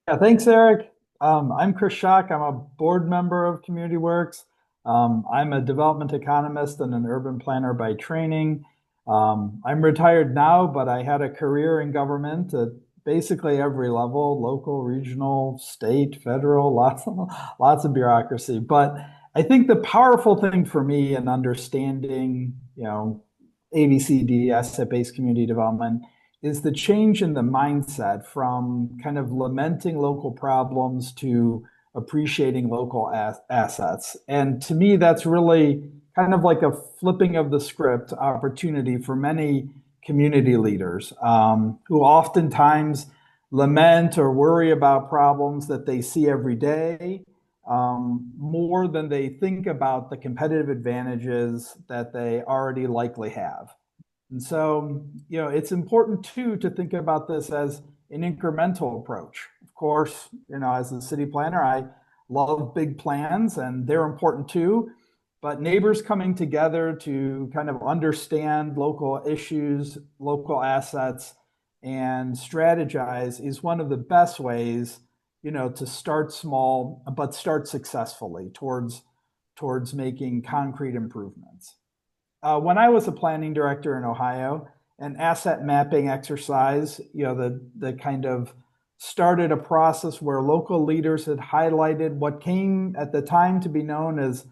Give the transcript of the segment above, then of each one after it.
Yeah, thanks, Eric. I'm Chris Schock. I'm a board member of Community Works. I'm a development economist and an urban planner by training. I'm retired now, but I had a career in government at basically every level, local, regional, state, federal, lots of bureaucracy. But I think the powerful thing for me in understanding, ABCD, asset-based community development, is the change in the mindset from kind of lamenting local problems to appreciating local assets. And to me, that's really kind of like a flipping of the script opportunity for many community leaders who oftentimes lament or worry about problems that they see every day more than they think about the competitive advantages that they already likely have. And so, it's important too to think about this as an incremental approach. Of course, as a city planner, I love big plans and they're important too. But neighbors coming together to kind of understand local issues, local assets, and strategize is one of the best ways, to start small but start successfully towards making concrete improvements. When I was a planning director in Ohio, an asset mapping exercise, the kind of started a process where local leaders had highlighted what came at the time to be known as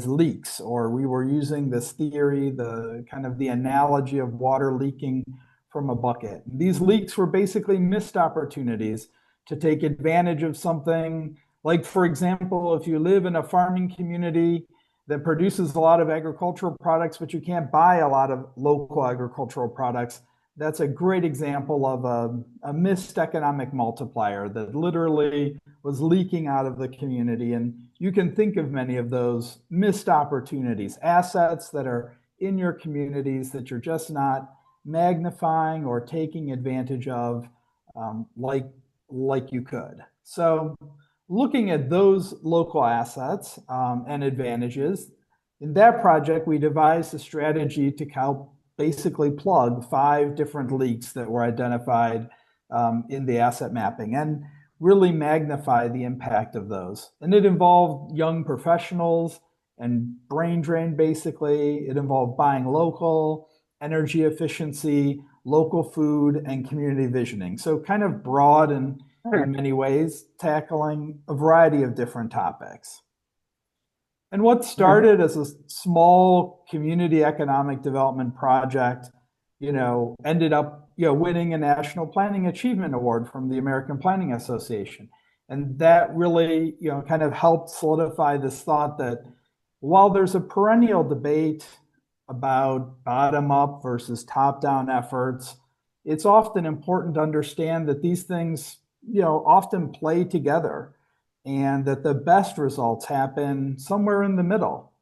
leaks, or we were using this theory, the kind of the analogy of water leaking from a bucket. These leaks were basically missed opportunities to take advantage of something like, for example, if you live in a farming community that produces a lot of agricultural products, but you can't buy a lot of local agricultural products. That's a great example of a missed economic multiplier that literally was leaking out of the community. And you can think of many of those missed opportunities, assets that are in your communities that you're just not magnifying or taking advantage of like you could. So looking at those local assets and advantages, in that project, we devised a strategy to help basically plug 5 different leaks that were identified in the asset mapping and really magnify the impact of those. And it involved young professionals and brain drain, basically. It involved buying local, energy efficiency, local food, and community visioning. So kind of broad and in many ways, tackling a variety of different topics. And what started as a small community economic development project, ended up, winning a National Planning Achievement Award from the American Planning Association. And that really, kind of helped solidify this thought that while there's a perennial debate about bottom-up versus top-down efforts, it's often important to understand that these things often play together and that the best results happen somewhere in the middle.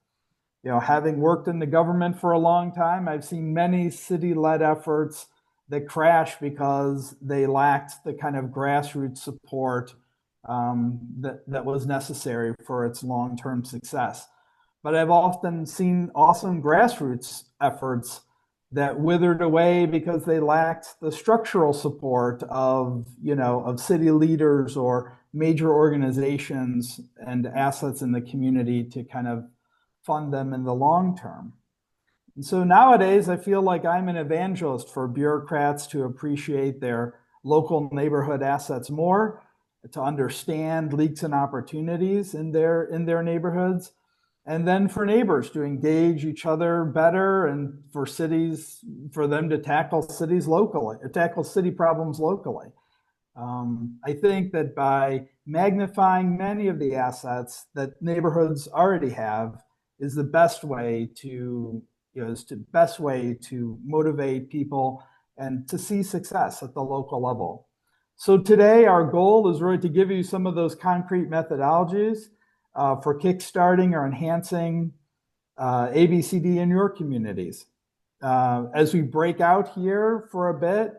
Having worked in the government for a long time, I've seen many city-led efforts that crash because they lacked the kind of grassroots support that was necessary for its long-term success. But I've often seen awesome grassroots efforts that withered away because they lacked the structural support of city leaders or major organizations and assets in the community to kind of fund them in the long term. And so nowadays, I feel like I'm an evangelist for bureaucrats to appreciate their local neighborhood assets more, to understand leaks and opportunities in their neighborhoods, and then for neighbors to engage each other better, and for them to tackle city problems locally. I think that by magnifying many of the assets that neighborhoods already have is the best way to motivate people and to see success at the local level. So today, our goal is really to give you some of those concrete methodologies for kickstarting or enhancing ABCD in your communities. As we break out here for a bit,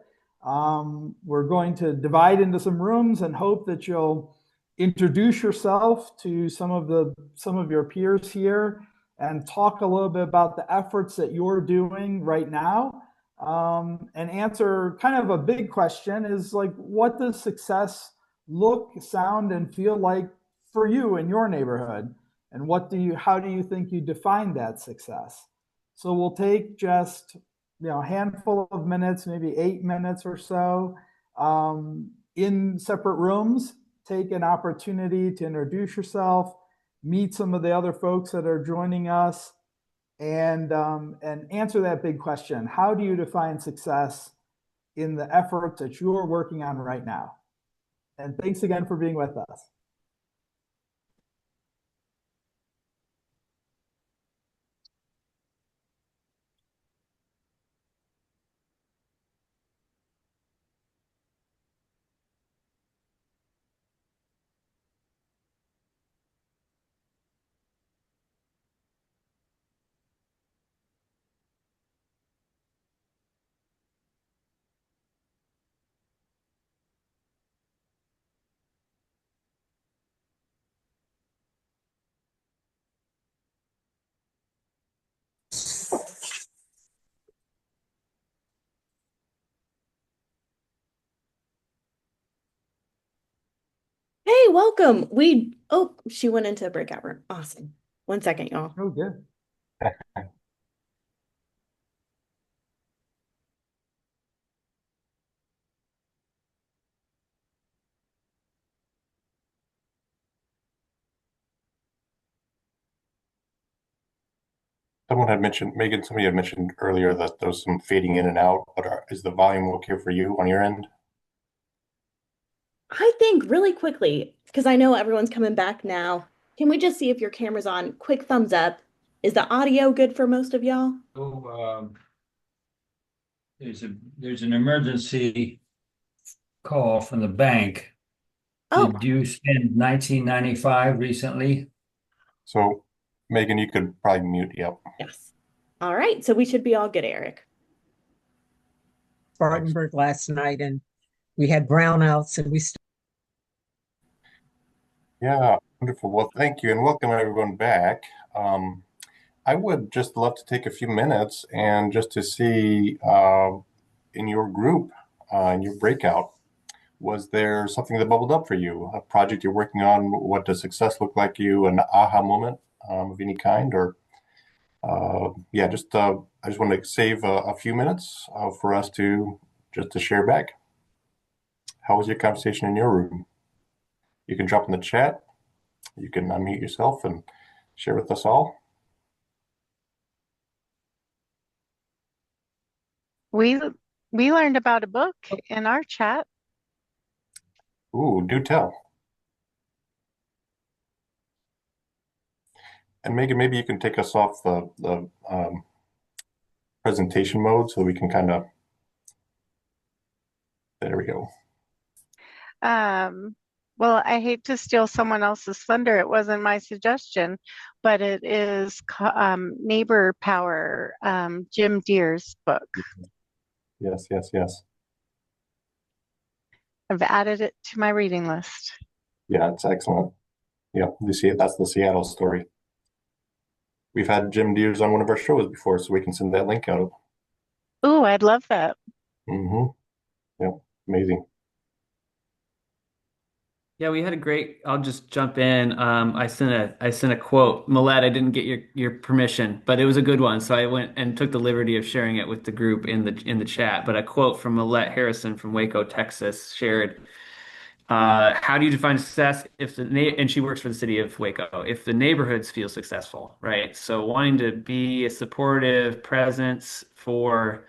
we're going to divide into some rooms and hope that you'll introduce yourself to some of your peers here and talk a little bit about the efforts that you're doing right now, and answer kind of a big question is like, what does success look, sound, and feel like for you in your neighborhood? And how do you think you define that success? So we'll take just, a handful of minutes, maybe 8 minutes or so, in separate rooms. Take an opportunity to introduce yourself, meet some of the other folks that are joining us, and answer that big question. How do you define success in the efforts that you're working on right now? And thanks again for being with us. Hey, welcome. She went into a breakout room. Awesome. One second, y'all. Oh, good. Somebody had mentioned earlier that there was some fading in and out, but is the volume okay for you on your end? I think really quickly, because I know everyone's coming back now. Can we just see if your camera's on? Quick thumbs up. Is the audio good for most of y'all? Oh, there's an emergency call from the bank. Oh, Did you spend 1995 recently? So, Megan, you could probably mute. Yep. yes. All right. So we should be all good, Eric. Thanks. Spartanburg last night, and we had brownouts, and we still. Yeah, wonderful. Well, thank you, and welcome everyone back. Um, I would just love to take a few minutes and just to see in your group, in your breakout, was there something that bubbled up for you? A project you're working on? What does success look like to you? An aha moment of any kind? Or yeah, I just want to save a few minutes for us to just to share back. How was your conversation in your room? You can drop in the chat. You can unmute yourself and share with us all. We we learned about a book in our chat. Ooh, do tell. And Megan, maybe you can take us off the presentation mode so we can kind of, there we go. Well, I hate to steal someone else's thunder. It wasn't my suggestion, but it is Neighbor Power, Jim Deere's book. Yes, yes, yes. I've added it to my reading list. Yeah, it's excellent. Yeah, you see it. That's the Seattle story. We've had Jim Deere's on one of our shows before, so we can send that link out. Ooh, I'd love that. Mm-hmm. Yep, amazing. Yeah, we had a great. I'll just jump in. I sent a quote. Millette, I didn't get your permission, but it was a good one. So I went and took the liberty of sharing it with the group in the chat. But a quote from Millette Harrison from Waco, Texas, shared. How do you define success if and she works for the city of Waco, if the neighborhoods feel successful, right? So wanting to be a supportive presence for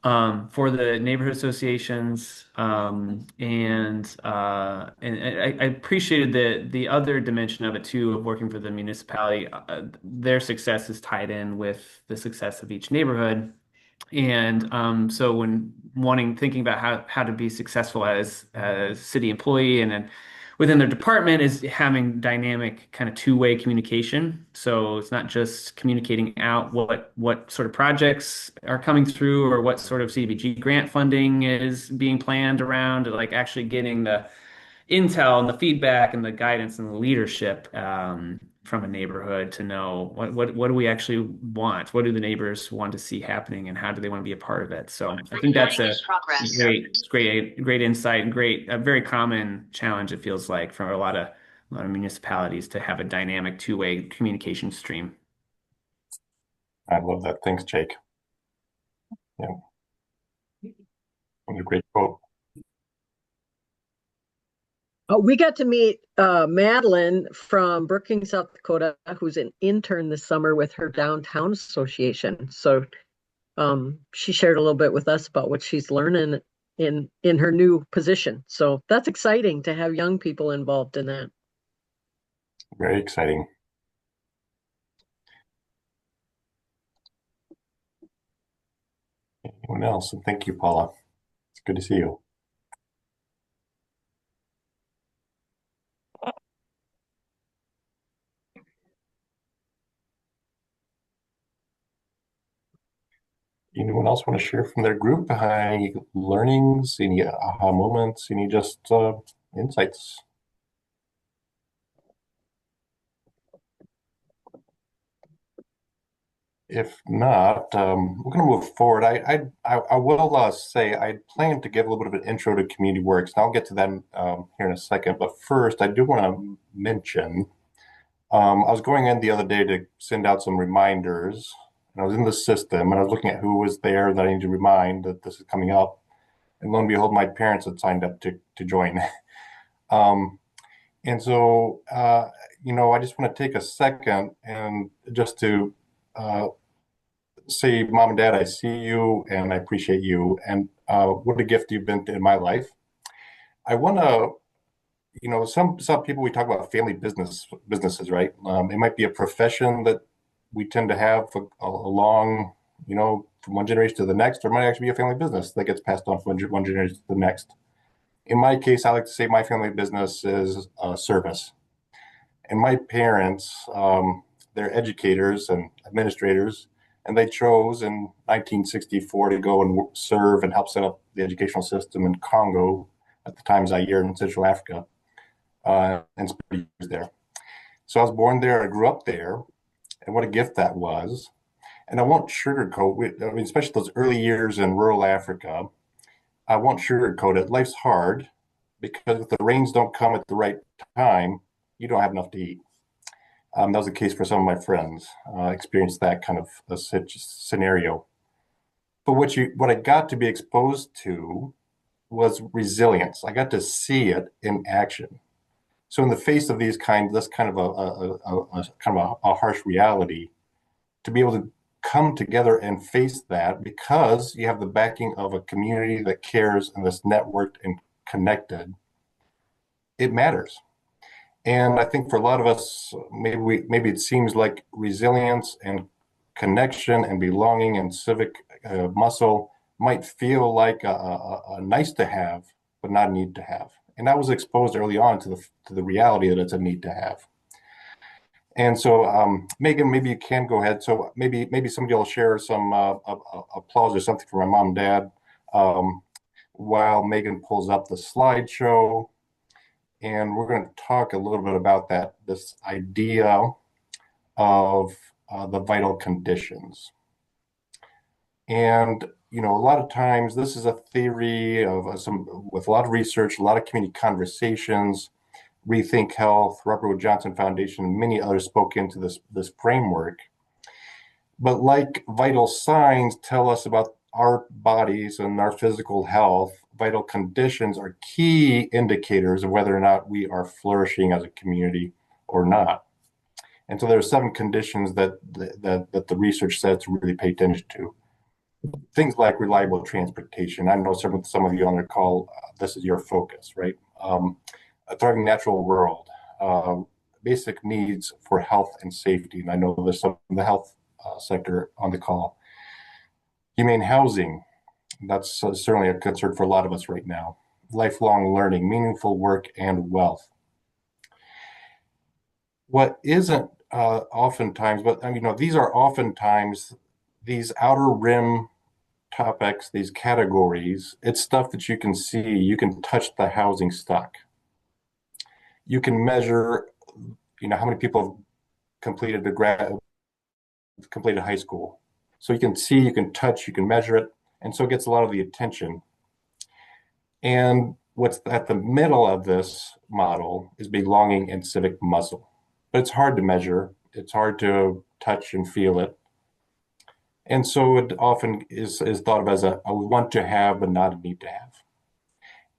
the neighborhood associations, and I appreciated the other dimension of it too, of working for the municipality. Their success is tied in with the success of each neighborhood. And so when thinking about how to be successful as a city employee and then within their department is having dynamic kind of two-way communication. So it's not just communicating out what sort of projects are coming through or what sort of CDBG grant funding is being planned around, like actually getting the intel and the feedback and the guidance and the leadership from a neighborhood to know what do we actually want? What do the neighbors want to see happening, and how do they want to be a part of it? So I think that's a great insight and a very common challenge, it feels like, for a lot of municipalities to have a dynamic two-way communication stream. I love that. Thanks, Jake. Yeah, what a great quote. We got to meet Madeline from Brookings, South Dakota, who's an intern this summer with her downtown association. So she shared a little bit with us about what she's learning in her new position. So that's exciting to have young people involved in that. Very exciting. Anyone else? And thank you, Paula. It's good to see you. Anyone else want to share from their group? Any learnings, any aha moments, any just insights? If not, we're going to move forward. I will say I plan to give a little bit of an intro to community works, and I'll get to that here in a second. But first, I do want to mention I was going in the other day to send out some reminders, and I was in the system, and I was looking at who was there that I need to remind that this is coming up. And lo and behold, my parents had signed up to join. And so, I just want to take a second and just to say, Mom and Dad, I see you and I appreciate you. And what a gift you've been in my life. I want to, some people, we talk about family businesses, right? It might be a profession that we tend to have a long, from one generation to the next, or it might actually be a family business that gets passed on from one generation to the next. In my case, I like to say my family business is service. And my parents, they're educators and administrators, and they chose in 1964 to go and serve and help set up the educational system in Congo, at the time Zaire, in Central Africa, and spent years there. So I was born there, I grew up there, and what a gift that was. And I won't sugarcoat, especially those early years in rural Africa, I won't sugarcoat it. Life's hard because if the rains don't come at the right time, you don't have enough to eat. That was the case for some of my friends. Experienced that kind of a scenario. But what I got to be exposed to was resilience. I got to see it in action. So in the face of this kind of a harsh reality, to be able to come together and face that because you have the backing of a community that cares and that's networked and connected, it matters. And I think for a lot of us, maybe it seems like resilience and connection and belonging and civic muscle might feel like a nice to have, but not a need to have. And I was exposed early on to the reality that it's a need to have. And so, Megan, maybe you can go ahead. So maybe somebody will share some applause or something for my mom and dad while Megan pulls up the slideshow. And we're going to talk a little bit about this idea of the vital conditions. And, a lot of times this is a theory with a lot of research, a lot of community conversations. Rethink Health, Robert Wood Johnson Foundation, and many others spoke into this framework. But like vital signs tell us about our bodies and our physical health, vital conditions are key indicators of whether or not we are flourishing as a community or not. And so there are 7 conditions that the research says to really pay attention to. Things like reliable transportation. I know some of you on the call, this is your focus, right? A thriving natural world, basic needs for health and safety. And I know there's some in the health sector on the call. Humane housing, that's certainly a concern for a lot of us right now. Lifelong learning, meaningful work, and wealth. What isn't oftentimes, but these are oftentimes these outer rim topics, these categories. It's stuff that you can see, you can touch the housing stock. You can measure, how many people completed high school. So you can see, you can touch, you can measure it, and so it gets a lot of the attention. And what's at the middle of this model is belonging and civic muscle. But it's hard to measure, it's hard to touch and feel it. And so it often is thought of as a want to have, but not a need to have.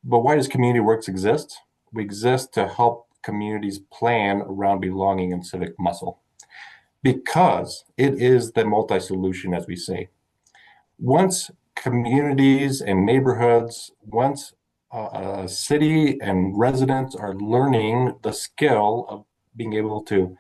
But why does Community Works exist? We exist to help communities plan around belonging and civic muscle, because it is the multi-solution, as we say. Once communities and neighborhoods, once a city and residents are learning the skill of being able to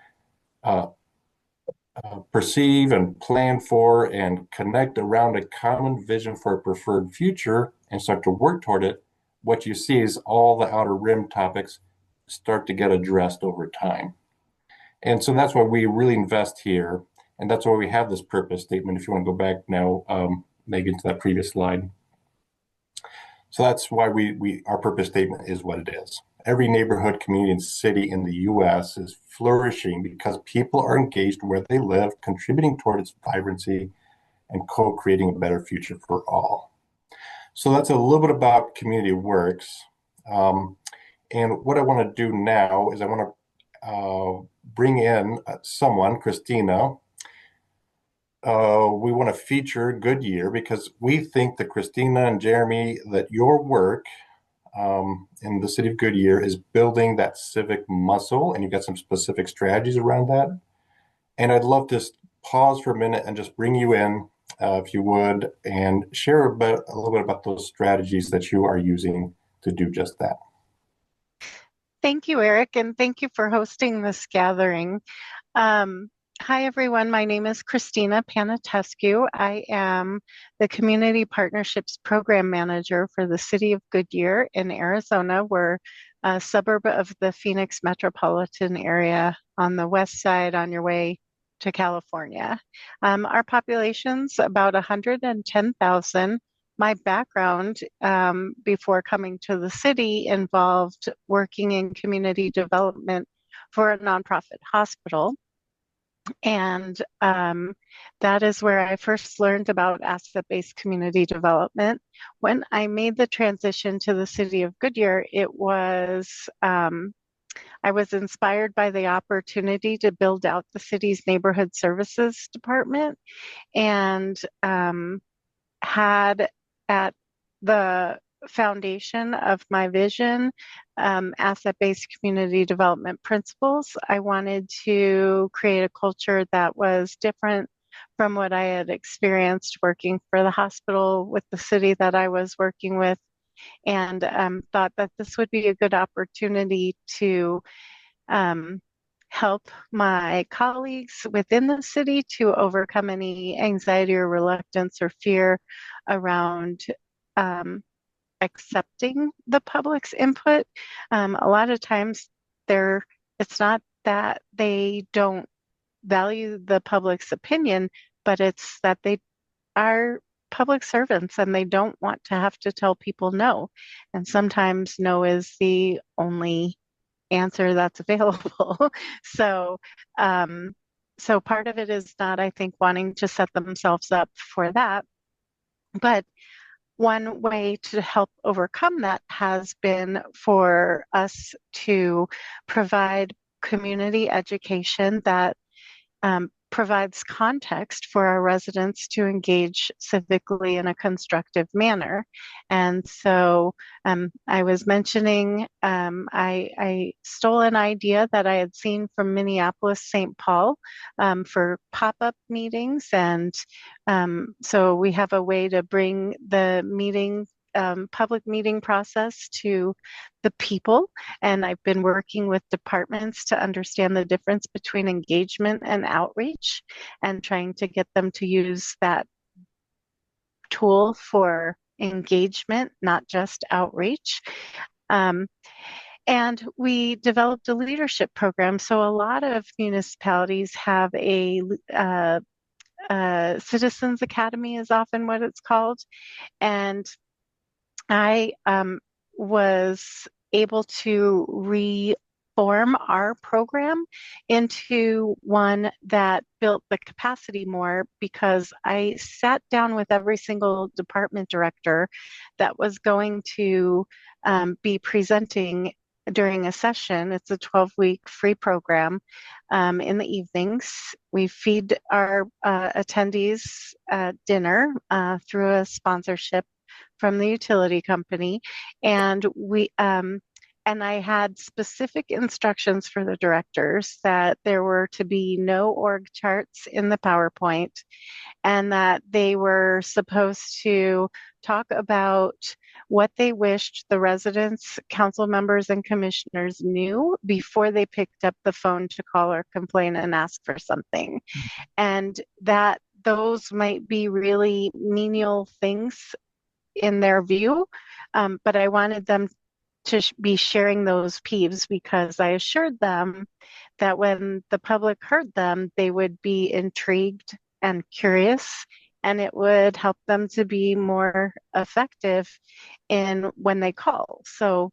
perceive and plan for and connect around a common vision for a preferred future and start to work toward it, what you see is all the outer rim topics start to get addressed over time. And so that's why we really invest here. And that's why we have this purpose statement. If you want to go back now, Megan, to that previous slide. So that's why our purpose statement is what it is. Every neighborhood, community, and city in the U.S. is flourishing because people are engaged where they live, contributing toward its vibrancy and co-creating a better future for all. So that's a little bit about Community Works. And what I want to do now is I want to bring in someone, Christina. We want to feature Goodyear because we think that Christina and Jeremy, that your work in the city of Goodyear is building that civic muscle, and you've got some specific strategies around that. And I'd love to pause for a minute and just bring you in, if you would, and share a little bit about those strategies that you are using to do just that. Thank you, Eric, and thank you for hosting this gathering. Hi, everyone. My name is Christina Panatescu. I am the Community Partnerships Program Manager for the City of Goodyear in Arizona. We're a suburb of the Phoenix metropolitan area on the west side on your way to California. Our population's about 110,000. My background before coming to the city involved working in community development for a nonprofit hospital. And that is where I first learned about asset-based community development. When I made the transition to the city of Goodyear, I was inspired by the opportunity to build out the city's neighborhood services department, and had at the foundation of my vision, asset-based community development principles. I wanted to create a culture that was different from what I had experienced working for the hospital with the city that I was working with, and thought that this would be a good opportunity to help my colleagues within the city to overcome any anxiety or reluctance or fear around accepting the public's input. A lot of times it's not that they don't value the public's opinion, but it's that they are public servants and they don't want to have to tell people no. And sometimes no is the only answer that's available. So part of it is not, I think, wanting to set themselves up for that. But one way to help overcome that has been for us to provide community education that provides context for our residents to engage civically in a constructive manner. And so I was mentioning, I stole an idea that I had seen from Minneapolis, St. Paul for pop-up meetings. And so we have a way to bring the public meeting process to the people. And I've been working with departments to understand the difference between engagement and outreach, and trying to get them to use that tool for engagement, not just outreach. And we developed a leadership program. So a lot of municipalities have a Citizens Academy is often what it's called. And I was able to transform our program into one that built the capacity more, because I sat down with every single department director that was going to be presenting during a session. It's a 12-week free program in the evenings. We feed our attendees dinner through a sponsorship from the utility company, and I had specific instructions for the directors that there were to be no org charts in the PowerPoint, and that they were supposed to talk about what they wished the residents, council members, and commissioners knew before they picked up the phone to call or complain and ask for something. And that those might be really menial things in their view, but I wanted them to be sharing those peeves, because I assured them that when the public heard them, they would be intrigued and curious, and it would help them to be more effective in when they call. So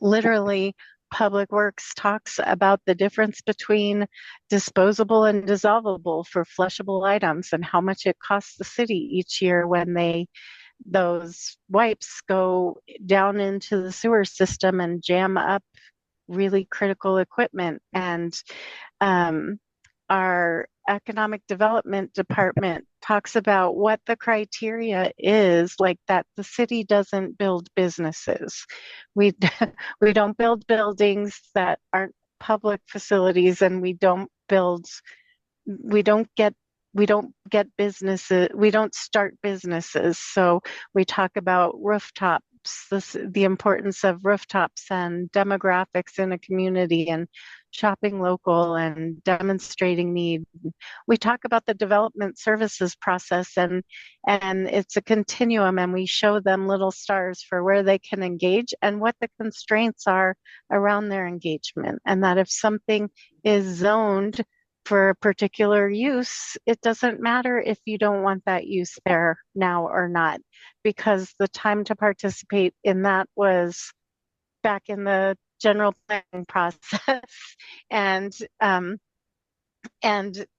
literally, Public Works talks about the difference between disposable and dissolvable for flushable items, and how much it costs the city each year when those wipes go down into the sewer system and jam up really critical equipment. And our economic development department talks about what the criteria is, like that the city doesn't build businesses. We we don't build buildings that aren't public facilities, and we don't get businesses, we don't start businesses. So we talk about rooftops, the importance of rooftops and demographics in a community, and shopping local and demonstrating need. We talk about the development services process, and it's a continuum, and we show them little stars for where they can engage and what the constraints are around their engagement. And that if something is zoned for a particular use, it doesn't matter if you don't want that use there now or not, because the time to participate in that was back in the general planning process. And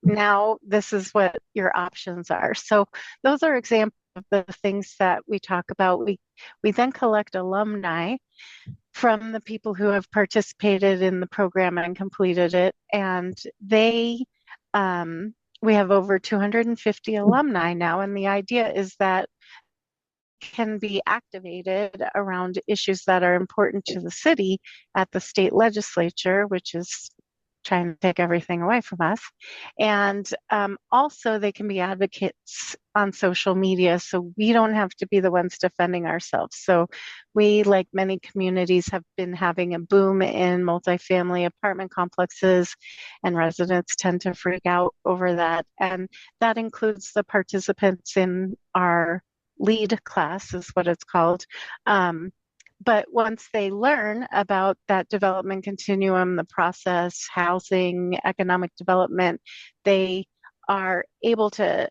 now this is what your options are. So those are examples of the things that we talk about. We then collect alumni from the people who have participated in the program and completed it. And we have over 250 alumni now. And the idea is that can be activated around issues that are important to the city at the state legislature, which is trying to take everything away from us. And also they can be advocates on social media, so we don't have to be the ones defending ourselves. So we, like many communities, have been having a boom in multifamily apartment complexes, and residents tend to freak out over that. And that includes the participants in our LEAD class, is what it's called. But once they learn about that development continuum, the process, housing, economic development, they are able to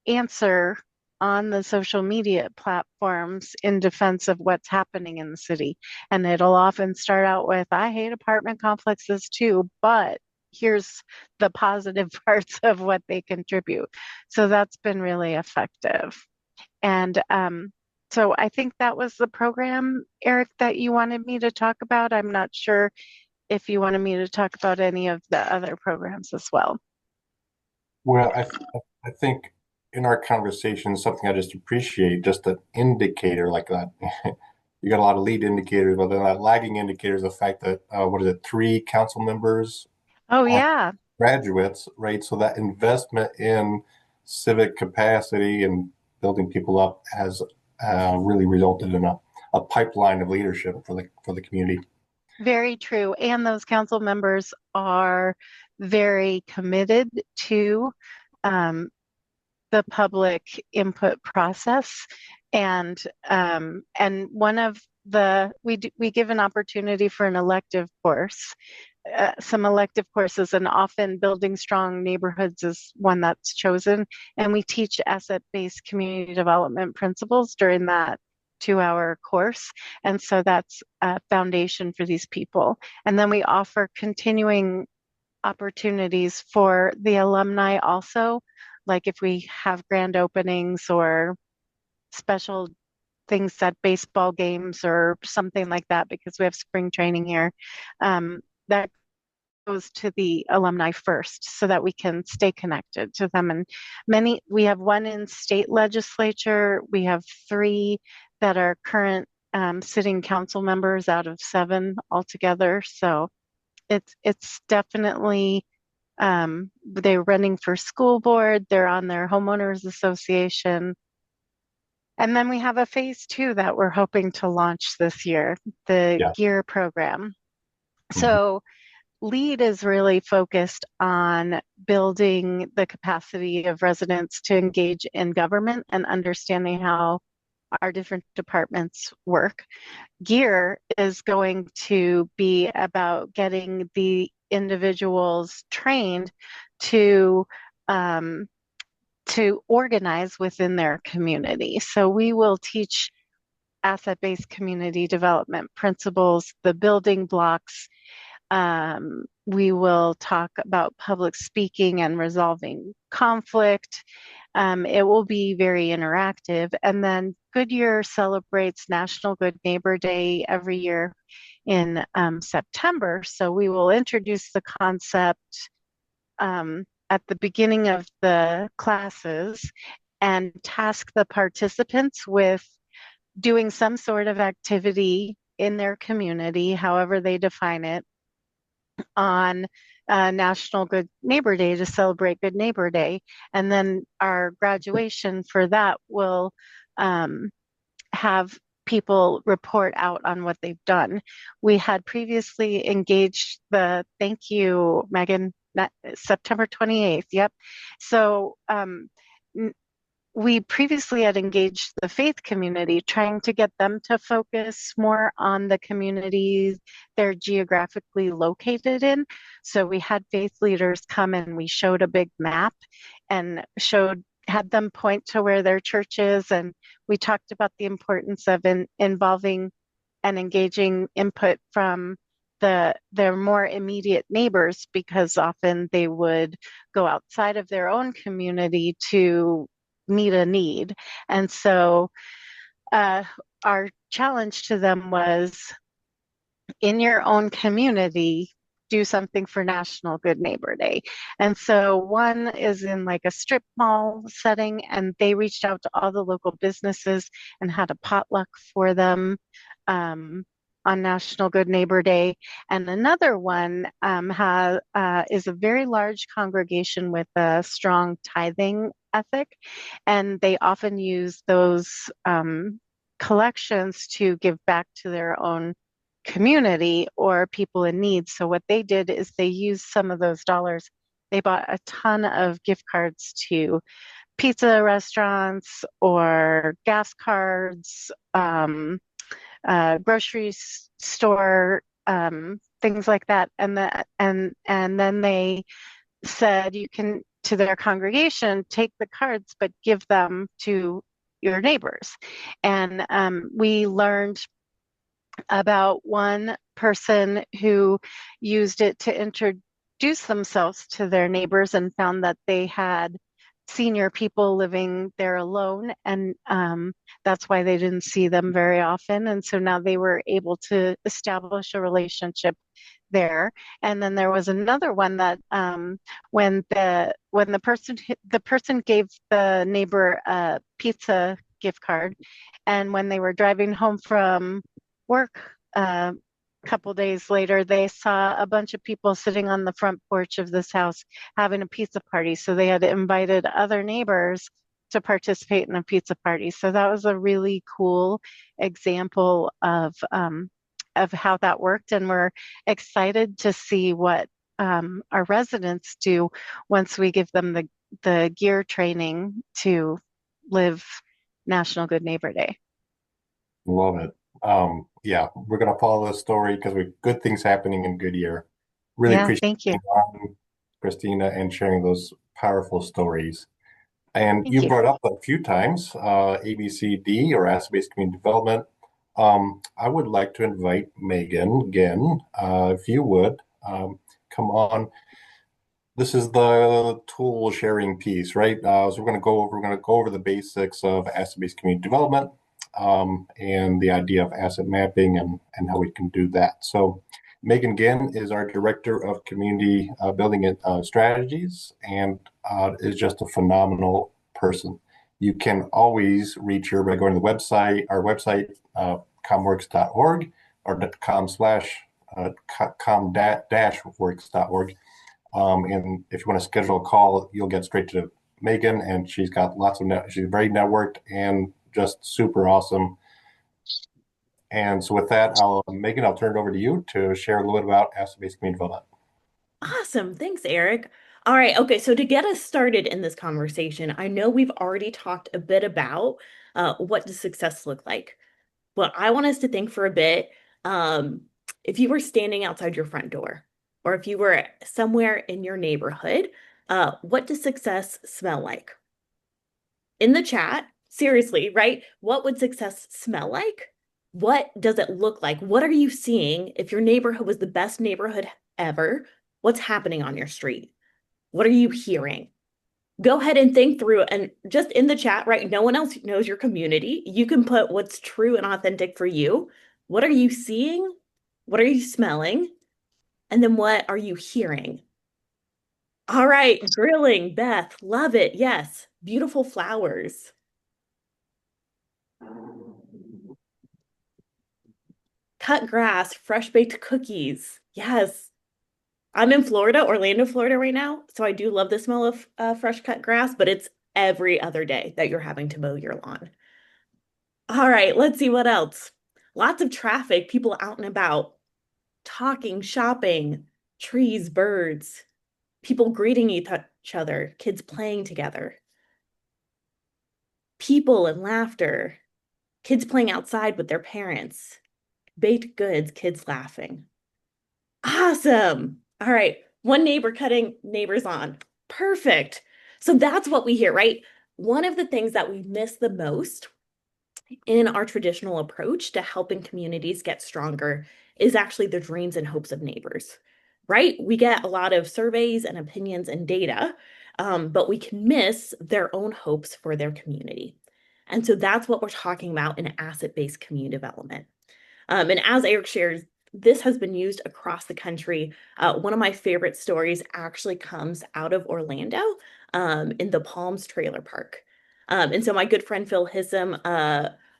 answer on the social media platforms in defense of what's happening in the city. And it'll often start out with, I hate apartment complexes too, but here's the positive parts of what they contribute. So that's been really effective. And so I think that was the program, Eric, that you wanted me to talk about. I'm not sure if you wanted me to talk about any of the other programs as well. Well, I think in our conversation, something I just appreciate, just an indicator like that. You got a lot of lead indicators, but then that lagging indicators, the fact that, 3 council members Oh, yeah. graduates, right? So that investment in civic capacity and building people up has really resulted in a pipeline of leadership for the community. Very true. And those council members are very committed to the public input process. And one of we give an opportunity for an elective course, some elective courses, and often Building Strong Neighborhoods is one that's chosen. And we teach asset-based community development principles during that 2-hour course. And so that's a foundation for these people. And then we offer continuing opportunities for the alumni also, like if we have grand openings or special things at baseball games or something like that, because we have spring training here. That goes to the alumni first so that we can stay connected to them. And we have one in state legislature. We have 3 that are current sitting council members out of 7 altogether. So it's definitely, they're running for school board. They're on their homeowners association. And then we have a phase 2 that we're hoping to launch this year, the Yeah. GEAR program. Mhm. So LEAD is really focused on building the capacity of residents to engage in government and understanding how our different departments work. GEAR is going to be about getting the individuals trained to organize within their community. So we will teach asset-based community development principles, the building blocks. We will talk about public speaking and resolving conflict. It will be very interactive. And then Goodyear celebrates National Good Neighbor Day every year in September. So we will introduce the concept at the beginning of the classes and task the participants with doing some sort of activity in their community, however they define it, on National Good Neighbor Day to celebrate Good Neighbor Day. And then our graduation for that will have people report out on what they've done. We had previously engaged thank you, Megan, September 28th. Yep. So we previously had engaged the faith community, trying to get them to focus more on the communities they're geographically located in. So we had faith leaders come and we showed a big map and had them point to where their church is. And we talked about the importance of involving and engaging input from their more immediate neighbors, because often they would go outside of their own community to meet a need. And so our challenge to them was, in your own community, do something for National Good Neighbor Day. And so one is in like a strip mall setting, and they reached out to all the local businesses and had a potluck for them on National Good Neighbor Day. And another one is a very large congregation with a strong tithing ethic, and they often use those collections to give back to their own community or people in need. So what they did is they used some of those dollars. They bought a ton of gift cards to pizza restaurants or gas cards, grocery store, things like that. And then they said, you can, to their congregation, take the cards, but give them to your neighbors. And we learned about one person who used it to introduce themselves to their neighbors and found that they had senior people living there alone, and that's why they didn't see them very often. And so now they were able to establish a relationship there. And then there was another one that when the person gave the neighbor a pizza gift card, and when they were driving home from work a couple days later, they saw a bunch of people sitting on the front porch of this house having a pizza party. So they had invited other neighbors to participate in a pizza party. So that was a really cool example of how that worked. And we're excited to see what our residents do once we give them the gear training to live National Good Neighbor Day. Love it. Yeah, we're gonna follow this story because we've good things happening in Goodyear. Really appreciate Thank you. being on, Christina, and sharing those powerful stories. And Thank you you. brought up a few times ABCD or asset-based community development. I would like to invite Megan again, if you would come on. This is the tool sharing piece, right? So we're going to go over the basics of asset-based community development and the idea of asset mapping and how we can do that. So Megan Ginn is our director of community building strategies and is just a phenomenal person. You can always reach her by going to the website, our website, comworks.org or com/com-works.org. And if you want to schedule a call, you'll get straight to Megan, and she's got lots of she's very networked and just super awesome. And so with that, Megan, I'll turn it over to you to share a little bit about asset-based community development. Awesome. Thanks, Eric. All right. Okay. So to get us started in this conversation, I know we've already talked a bit about what does success look like. But I want us to think for a bit, um, if you were standing outside your front door, or if you were somewhere in your neighborhood, what does success smell like? In the chat, seriously, right? What would success smell like? What does it look like? What are you seeing? If your neighborhood was the best neighborhood ever, what's happening on your street? What are you hearing? Go ahead and think through and just in the chat, right? No one else knows your community. You can put what's true and authentic for you. What are you seeing? What are you smelling? And then what are you hearing? All right, grilling, Beth, love it. Yes, beautiful flowers. Cut grass, fresh baked cookies. Yes. I'm in Florida, Orlando, Florida right now. So I do love the smell of fresh cut grass, but it's every other day that you're having to mow your lawn. All right, let's see what else. Lots of traffic, people out and about, talking, shopping, trees, birds, people greeting each other, kids playing together, people and laughter, kids playing outside with their parents, baked goods, kids laughing. Awesome. All right. One neighbor cutting neighbors on. Perfect. So that's what we hear, right? One of the things that we miss the most in our traditional approach to helping communities get stronger is actually the dreams and hopes of neighbors, right? We get a lot of surveys and opinions and data, but we can miss their own hopes for their community. And so that's what we're talking about in asset-based community development. And as Eric shares, this has been used across the country. One of my favorite stories actually comes out of Orlando in the Palms Trailer Park. And so my good friend Phil Hissam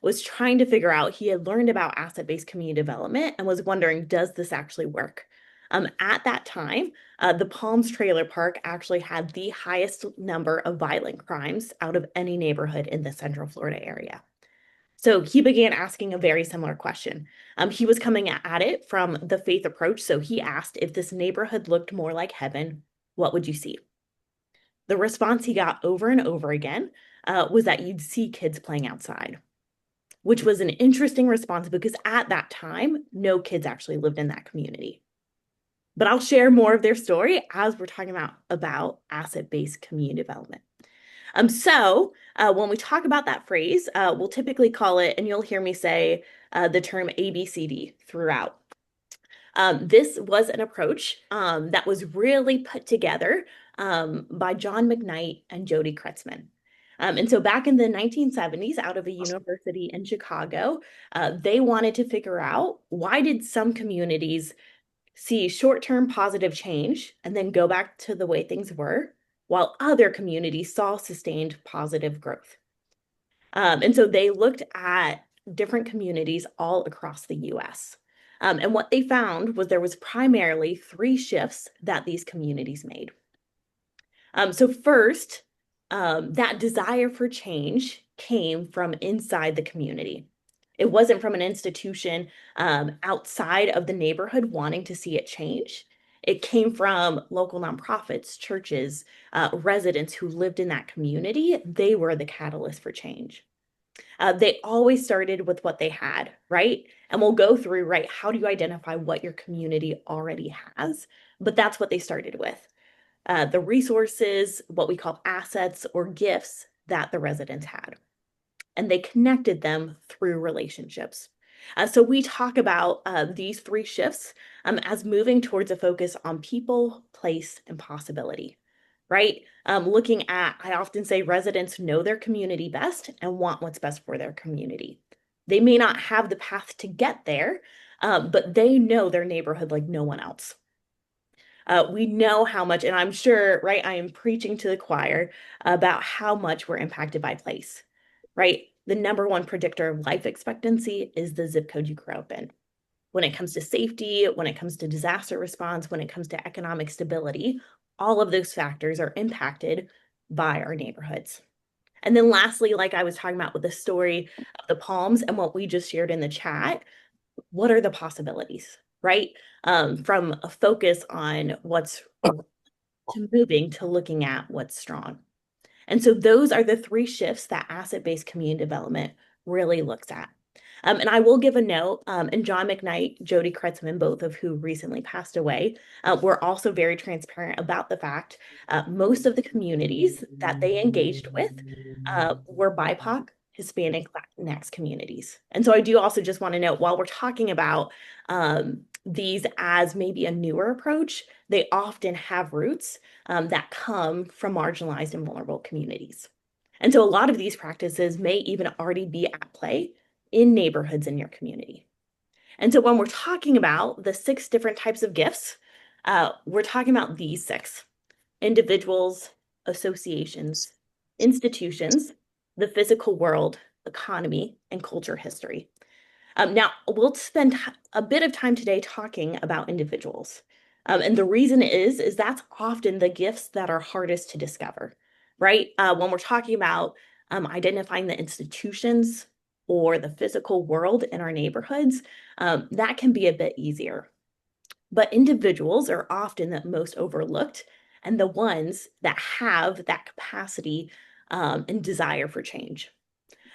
was trying to figure out, he had learned about asset-based community development and was wondering, does this actually work? At that time, the Palms Trailer Park actually had the highest number of violent crimes out of any neighborhood in the Central Florida area. So he began asking a very similar question. He was coming at it from the faith approach. So he asked, if this neighborhood looked more like heaven, what would you see? The response he got over and over again was that you'd see kids playing outside, which was an interesting response because at that time, no kids actually lived in that community. But I'll share more of their story as we're talking about asset-based community development. So when we talk about that phrase, we'll typically call it, and you'll hear me say the term ABCD throughout. This was an approach that was really put together by John McKnight and Jody Kretzmann. And so back in the 1970s, out of a university in Chicago, they wanted to figure out, why did some communities see short-term positive change and then go back to the way things were, while other communities saw sustained positive growth. And so they looked at different communities all across the US. And what they found was there was primarily 3 shifts that these communities made. So first, that desire for change came from inside the community. It wasn't from an institution outside of the neighborhood wanting to see it change. It came from local nonprofits, churches, residents who lived in that community. They were the catalyst for change. They always started with what they had, right? And we'll go through, right? How do you identify what your community already has? But that's what they started with. The resources, what we call assets or gifts that the residents had. And they connected them through relationships. So we talk about these three shifts as moving towards a focus on people, place, and possibility, right? Looking at, I often say residents know their community best and want what's best for their community. They may not have the path to get there, but they know their neighborhood like no one else. We know how much, and I'm sure, right, I am preaching to the choir about how much we're impacted by place, right? The number one predictor of life expectancy is the zip code you grew up in. When it comes to safety, when it comes to disaster response, when it comes to economic stability, all of those factors are impacted by our neighborhoods. And then lastly, like I was talking about with the story of the palms and what we just shared in the chat, what are the possibilities, right? From a focus on what's to moving to looking at what's strong. And so those are the three shifts that asset-based community development really looks at. And I will give a note, and John McKnight, Jody Kretzman, both of who recently passed away, were also very transparent about the fact most of the communities that they engaged with were BIPOC, Hispanic, Latinx communities. And so I do also just want to note, while we're talking about these as maybe a newer approach, they often have roots that come from marginalized and vulnerable communities. And so a lot of these practices may even already be at play in neighborhoods in your community. And so when we're talking about the 6 different types of gifts, we're talking about these 6: individuals, associations, institutions, the physical world, economy, and culture history. Now, we'll spend a bit of time today talking about individuals. And the reason is that's often the gifts that are hardest to discover, right? When we're talking about identifying the institutions or the physical world in our neighborhoods, that can be a bit easier. But individuals are often the most overlooked and the ones that have that capacity and desire for change.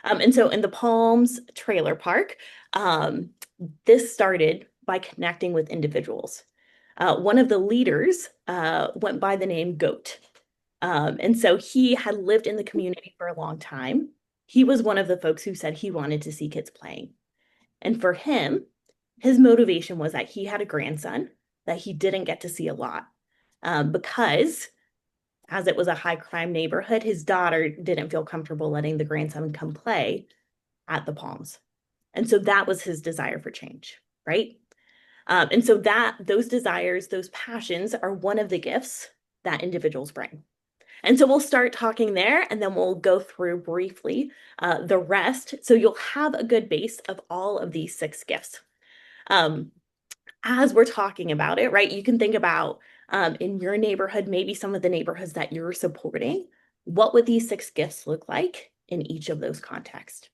And so in the Palms Trailer Park, this started by connecting with individuals. One of the leaders went by the name Goat. And so he had lived in the community for a long time. He was one of the folks who said he wanted to see kids playing. And for him, his motivation was that he had a grandson that he didn't get to see a lot because as it was a high crime neighborhood, his daughter didn't feel comfortable letting the grandson come play at the Palms. And so that was his desire for change, right? And so those desires, those passions are one of the gifts that individuals bring. And so we'll start talking there and then we'll go through briefly the rest. So you'll have a good base of all of these 6 gifts. As we're talking about it, right, you can think about in your neighborhood, maybe some of the neighborhoods that you're supporting, what would these 6 gifts look like in each of those contexts?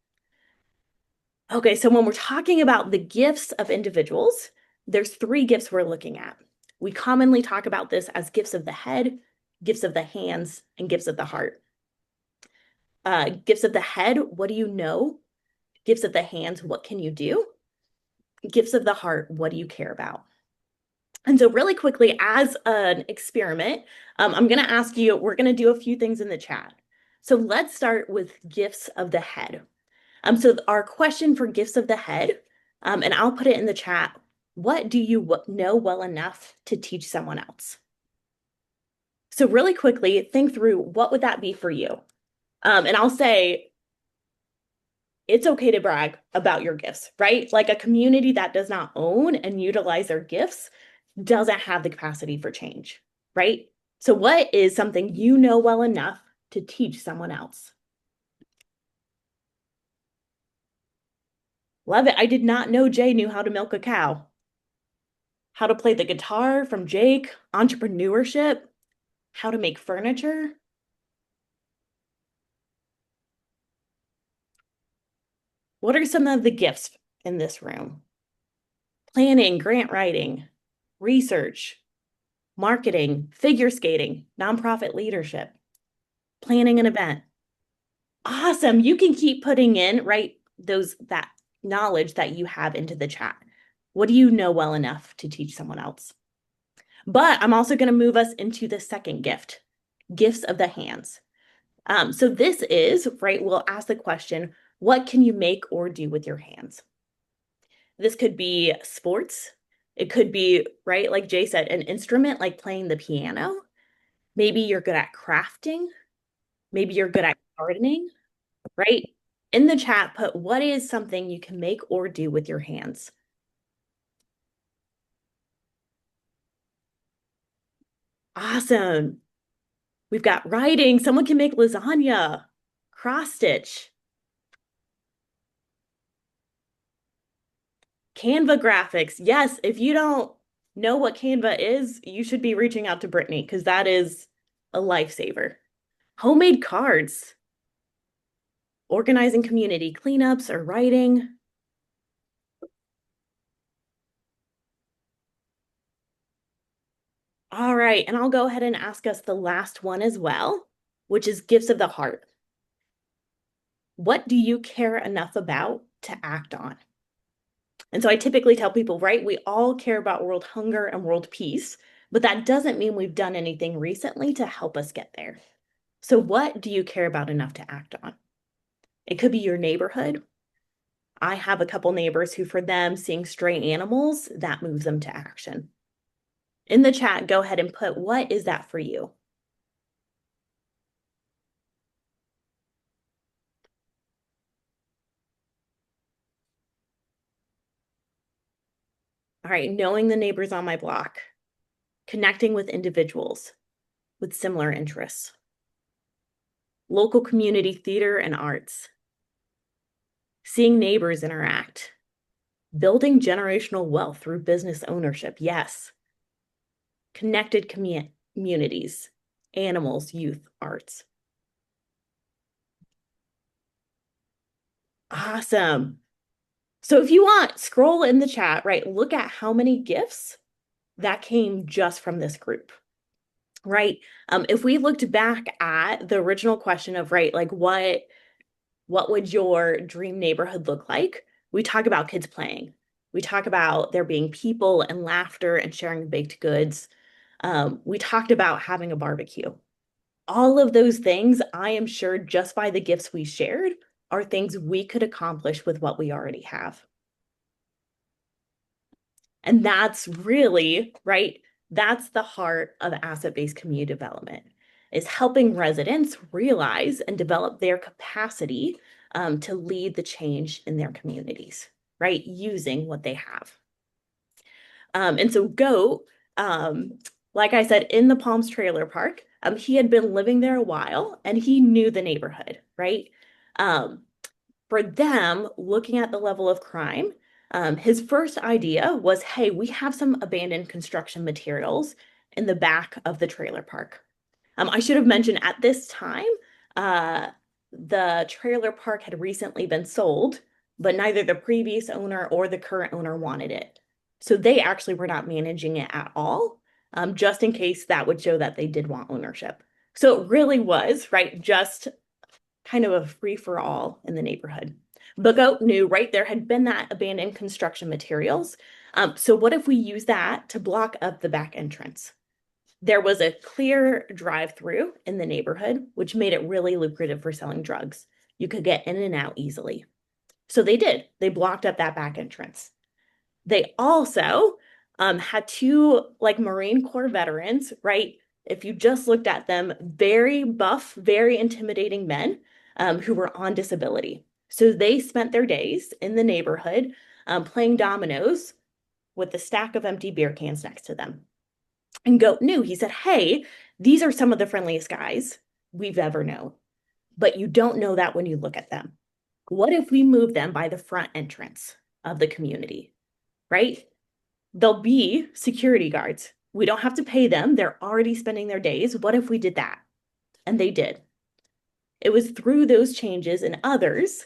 Okay, so when we're talking about the gifts of individuals, there's 3 gifts we're looking at. We commonly talk about this as gifts of the head, gifts of the hands, and gifts of the heart. Gifts of the head, what do you know? Gifts of the hands, what can you do? Gifts of the heart, what do you care about? And so really quickly, as an experiment, I'm going to ask you, we're going to do a few things in the chat. So let's start with gifts of the head. So our question for gifts of the head, and I'll put it in the chat, what do you know well enough to teach someone else? So really quickly, think through what would that be for you? And I'll say, it's okay to brag about your gifts, right? Like a community that does not own and utilize their gifts doesn't have the capacity for change, right? So what is something you know well enough to teach someone else? Love it. I did not know Jay knew how to milk a cow. How to play the guitar from Jake, entrepreneurship, how to make furniture. What are some of the gifts in this room? Planning, grant writing, research, marketing, figure skating, nonprofit leadership, planning an event. Awesome. You can keep putting in, right, that knowledge that you have into the chat. What do you know well enough to teach someone else? But I'm also going to move us into the second gift, gifts of the hands. So this is, right, we'll ask the question, what can you make or do with your hands? This could be sports. It could be, right, like Jay said, an instrument like playing the piano. Maybe you're good at crafting. Maybe you're good at gardening, right? In the chat, put what is something you can make or do with your hands. Awesome. We've got writing. Someone can make lasagna, cross stitch, Canva graphics. Yes, if you don't know what Canva is, you should be reaching out to Brittany because that is a lifesaver. Homemade cards, organizing community cleanups or writing. All right, and I'll go ahead and ask us the last one as well, which is gifts of the heart. What do you care enough about to act on? And so I typically tell people, right, we all care about world hunger and world peace, but that doesn't mean we've done anything recently to help us get there. So what do you care about enough to act on? It could be your neighborhood. I have a couple neighbors who, for them, seeing stray animals, that moves them to action. In the chat, go ahead and put, what is that for you? All right, knowing the neighbors on my block, connecting with individuals with similar interests, local community theater and arts, seeing neighbors interact, building generational wealth through business ownership, yes, connected communities, animals, youth, arts. Awesome. So if you want, scroll in the chat, right? Look at how many gifts that came just from this group, right? If we looked back at the original question of, right, like what would your dream neighborhood look like? We talk about kids playing. We talk about there being people and laughter and sharing baked goods. We talked about having a barbecue. All of those things, I am sure just by the gifts we shared, are things we could accomplish with what we already have. And that's really, right, that's the heart of asset-based community development, is helping residents realize and develop their capacity to lead the change in their communities, right, using what they have. And so Goat, like I said, in the Palms Trailer Park, he had been living there a while and he knew the neighborhood, right? For them, looking at the level of crime, his first idea was, hey, we have some abandoned construction materials in the back of the trailer park. I should have mentioned at this time, the trailer park had recently been sold, but neither the previous owner or the current owner wanted it. So they actually were not managing it at all, just in case that would show that they did want ownership. So it really was, right, just kind of a free-for-all in the neighborhood. The Goat knew, right, there had been that abandoned construction materials. So what if we use that to block up the back entrance? There was a clear drive-through in the neighborhood, which made it really lucrative for selling drugs. You could get in and out easily. So they did. They blocked up that back entrance. They also had two like Marine Corps veterans, right? If you just looked at them, very buff, very intimidating men who were on disability. So they spent their days in the neighborhood playing dominoes with a stack of empty beer cans next to them. And Goat knew, he said, hey, these are some of the friendliest guys we've ever known, but you don't know that when you look at them. What if we move them by the front entrance of the community, right? They'll be security guards. We don't have to pay them. They're already spending their days. What if we did that? And they did. It was through those changes and others,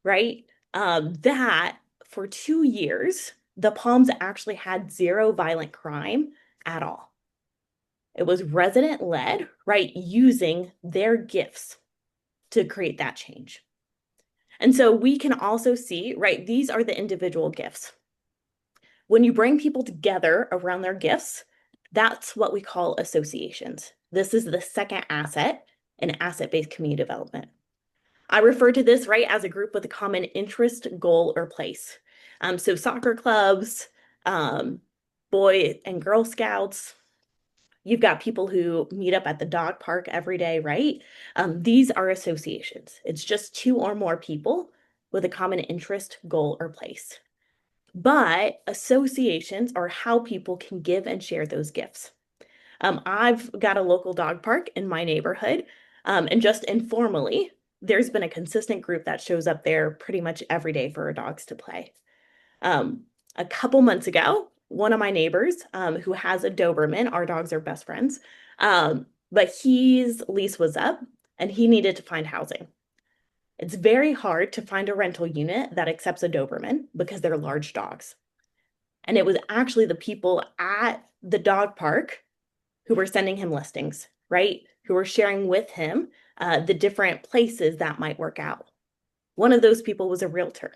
right, that for 2 years, the Palms actually had zero violent crime at all. It was resident-led, right, using their gifts to create that change. And so we can also see, right, these are the individual gifts. When you bring people together around their gifts, that's what we call associations. This is the second asset and asset-based community development. I refer to this, right, as a group with a common interest, goal, or place. So soccer clubs, Boy and Girl Scouts. You've got people who meet up at the dog park every day, right? These are associations. It's just two or more people with a common interest, goal, or place. But associations are how people can give and share those gifts. I've got a local dog park in my neighborhood, and just informally, there's been a consistent group that shows up there pretty much every day for our dogs to play. A couple months ago, one of my neighbors, who has a Doberman, our dogs are best friends, but his lease was up and he needed to find housing. It's very hard to find a rental unit that accepts a Doberman because they're large dogs. And it was actually the people at the dog park who were sending him listings, right? Who were sharing with him the different places that might work out. One of those people was a realtor,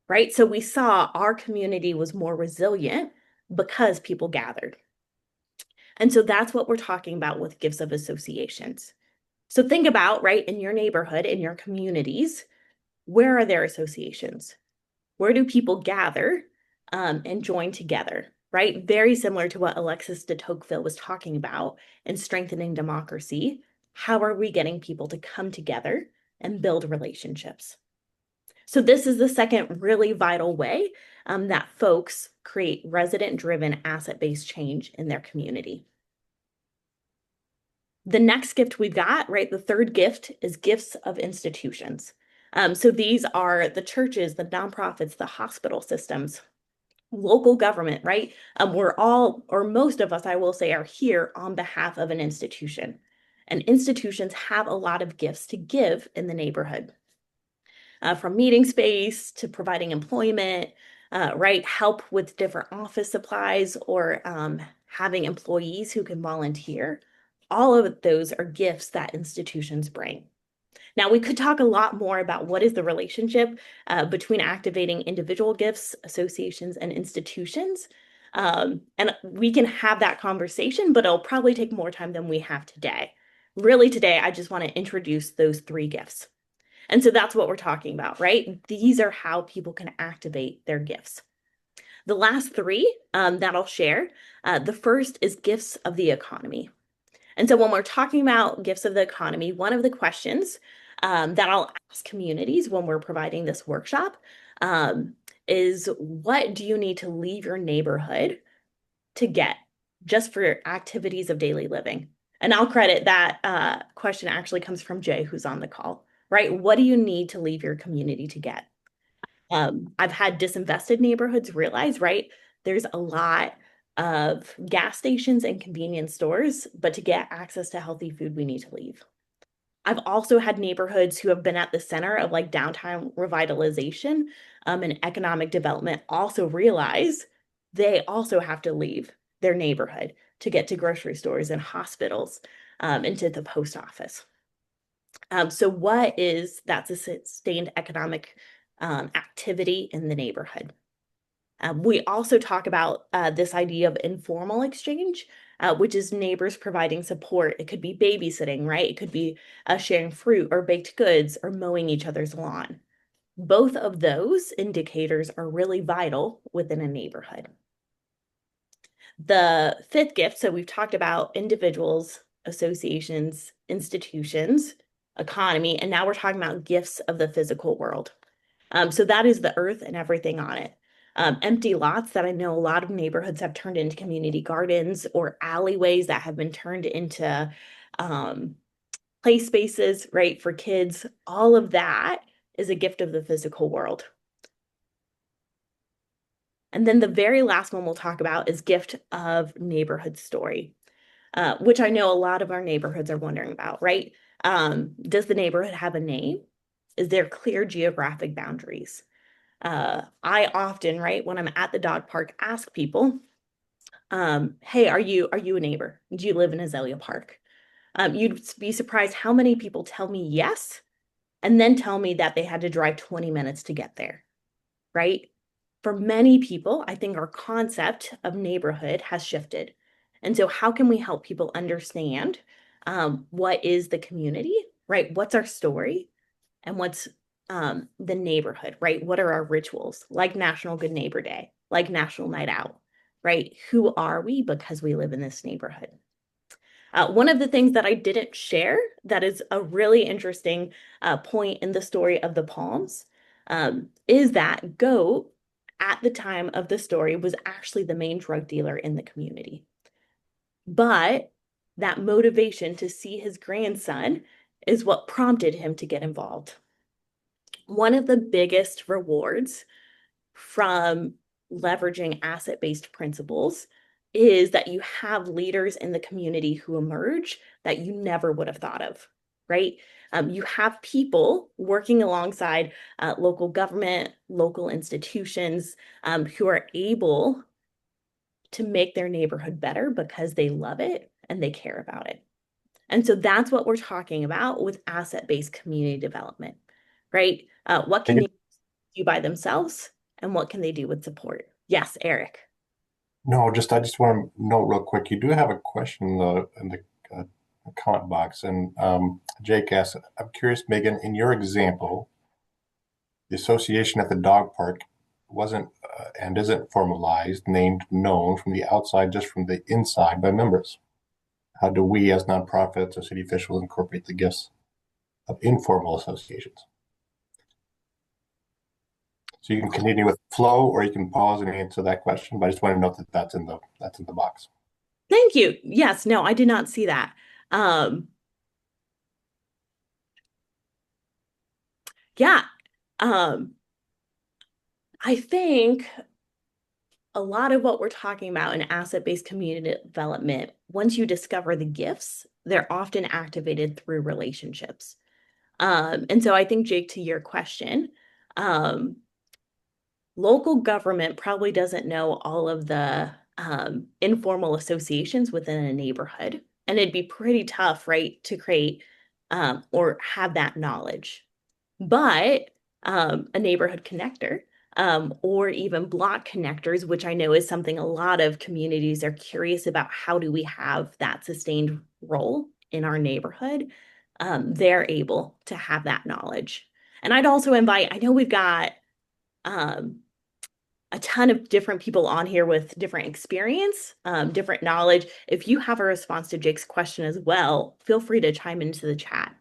right? So we saw our community was more resilient because people gathered. And so that's what we're talking about with gifts of associations. So think about, right, in your neighborhood, in your communities, where are there associations? Where do people gather and join together, right? Very similar to what Alexis de Tocqueville was talking about in strengthening democracy. How are we getting people to come together and build relationships? So this is the second really vital way that folks create resident-driven, asset-based change in their community. The next gift we've got, right, the third gift is gifts of institutions. So these are the churches, the nonprofits, the hospital systems, local government, right? We're all, or most of us, I will say, are here on behalf of an institution. And institutions have a lot of gifts to give in the neighborhood. From meeting space to providing employment, right? Help with different office supplies or having employees who can volunteer. All of those are gifts that institutions bring. Now, we could talk a lot more about what is the relationship between activating individual gifts, associations, and institutions. And we can have that conversation, but it'll probably take more time than we have today. Really, today, I just want to introduce those three gifts. And so that's what we're talking about, right? These are how people can activate their gifts. The last three that I'll share, the first is gifts of the economy. And so when we're talking about gifts of the economy, one of the questions that I'll ask communities when we're providing this workshop is, what do you need to leave your neighborhood to get just for activities of daily living? And I'll credit that question actually comes from Jay, who's on the call, right? What do you need to leave your community to get? I've had disinvested neighborhoods realize, right? There's a lot of gas stations and convenience stores, but to get access to healthy food, we need to leave. I've also had neighborhoods who have been at the center of like downtown revitalization and economic development also realize they also have to leave their neighborhood to get to grocery stores and hospitals and to the post office. So what is that sustained economic activity in the neighborhood? We also talk about this idea of informal exchange, which is neighbors providing support. It could be babysitting, right? It could be sharing fruit or baked goods or mowing each other's lawn. Both of those indicators are really vital within a neighborhood. The fifth gift, so we've talked about individuals, associations, institutions, economy, and now we're talking about gifts of the physical world. So that is the earth and everything on it. Empty lots that I know a lot of neighborhoods have turned into community gardens, or alleyways that have been turned into play spaces, right, for kids. All of that is a gift of the physical world. And then the very last one we'll talk about is gift of neighborhood story, which I know a lot of our neighborhoods are wondering about, right? Does the neighborhood have a name? Is there clear geographic boundaries? I often, right, when I'm at the dog park, ask people, hey, are you a neighbor? Do you live in Azalea Park? You'd be surprised how many people tell me yes, and then tell me that they had to drive 20 minutes to get there, right? For many people, I think our concept of neighborhood has shifted. And so how can we help people understand what is the community, right? What's our story? And what's the neighborhood, right? What are our rituals, like National Good Neighbor Day, like National Night Out, right? Who are we because we live in this neighborhood? One of the things that I didn't share that is a really interesting point in the story of the Palms is that Goat, at the time of the story, was actually the main drug dealer in the community. But that motivation to see his grandson is what prompted him to get involved. One of the biggest rewards from leveraging asset-based principles is that you have leaders in the community who emerge that you never would have thought of, right? You have people working alongside local government, local institutions who are able to make their neighborhood better because they love it and they care about it. And so that's what we're talking about with asset-based community development, right? What can they do by themselves and what can they do with support? Yes, Eric. No, I just want to note real quick. You do have a question in the uh, comment box, and Jake asked, "I'm curious, Megan, in your example, the association at the dog park wasn't and isn't formalized, named, known from the outside, just from the inside by members. How do we, as nonprofits or city officials, incorporate the gifts of informal associations?" So you can continue with flow, or you can pause and answer that question. But I just want to note that that's in the box. Thank you. Yes, no, I did not see that. Um, yeah. Um, I think a lot of what we're talking about in asset-based community development, once you discover the gifts, they're often activated through relationships. And so I think, Jake, to your question, um, local government probably doesn't know all of the informal associations within a neighborhood. And it'd be pretty tough, right, to create or have that knowledge. But a neighborhood connector or even block connectors, which I know is something a lot of communities are curious about, how do we have that sustained role in our neighborhood? They're able to have that knowledge. And I'd also invite, I know we've got um, a ton of different people on here with different experience, different knowledge. If you have a response to Jake's question as well, feel free to chime into the chat.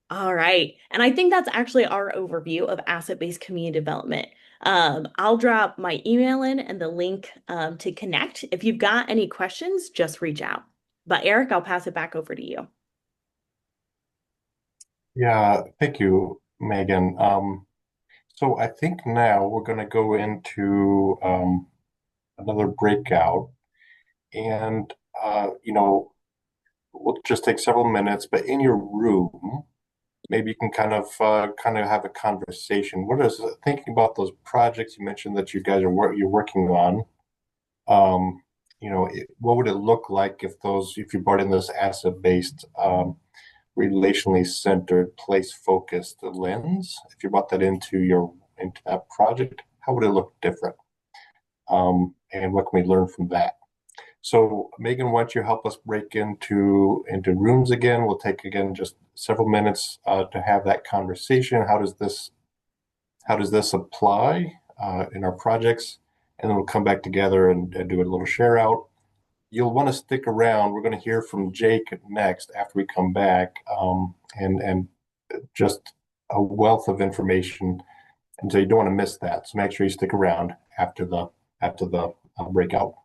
All right. And I think that's actually our overview of asset-based community development. I'll drop my email in and the link to connect. If you've got any questions, just reach out. But Eric, I'll pass it back over to you. Yeah, thank you, Megan. So I think now we're going to go into another breakout, and we'll just take several minutes. But in your room, maybe you can kind of have a conversation. What is thinking about those projects you mentioned that you guys you're working on? What would it look like if you brought in this asset-based, relationally centered, place-focused lens? If you brought that into that project, how would it look different? And what can we learn from that? So, Megan, why don't you help us break into rooms again? We'll take again just several minutes to have that conversation. How does this apply in our projects? And then we'll come back together and do a little share out. You'll want to stick around. We're going to hear from Jake next after we come back, and just a wealth of information, and so you don't want to miss that. So make sure you stick around after the breakout.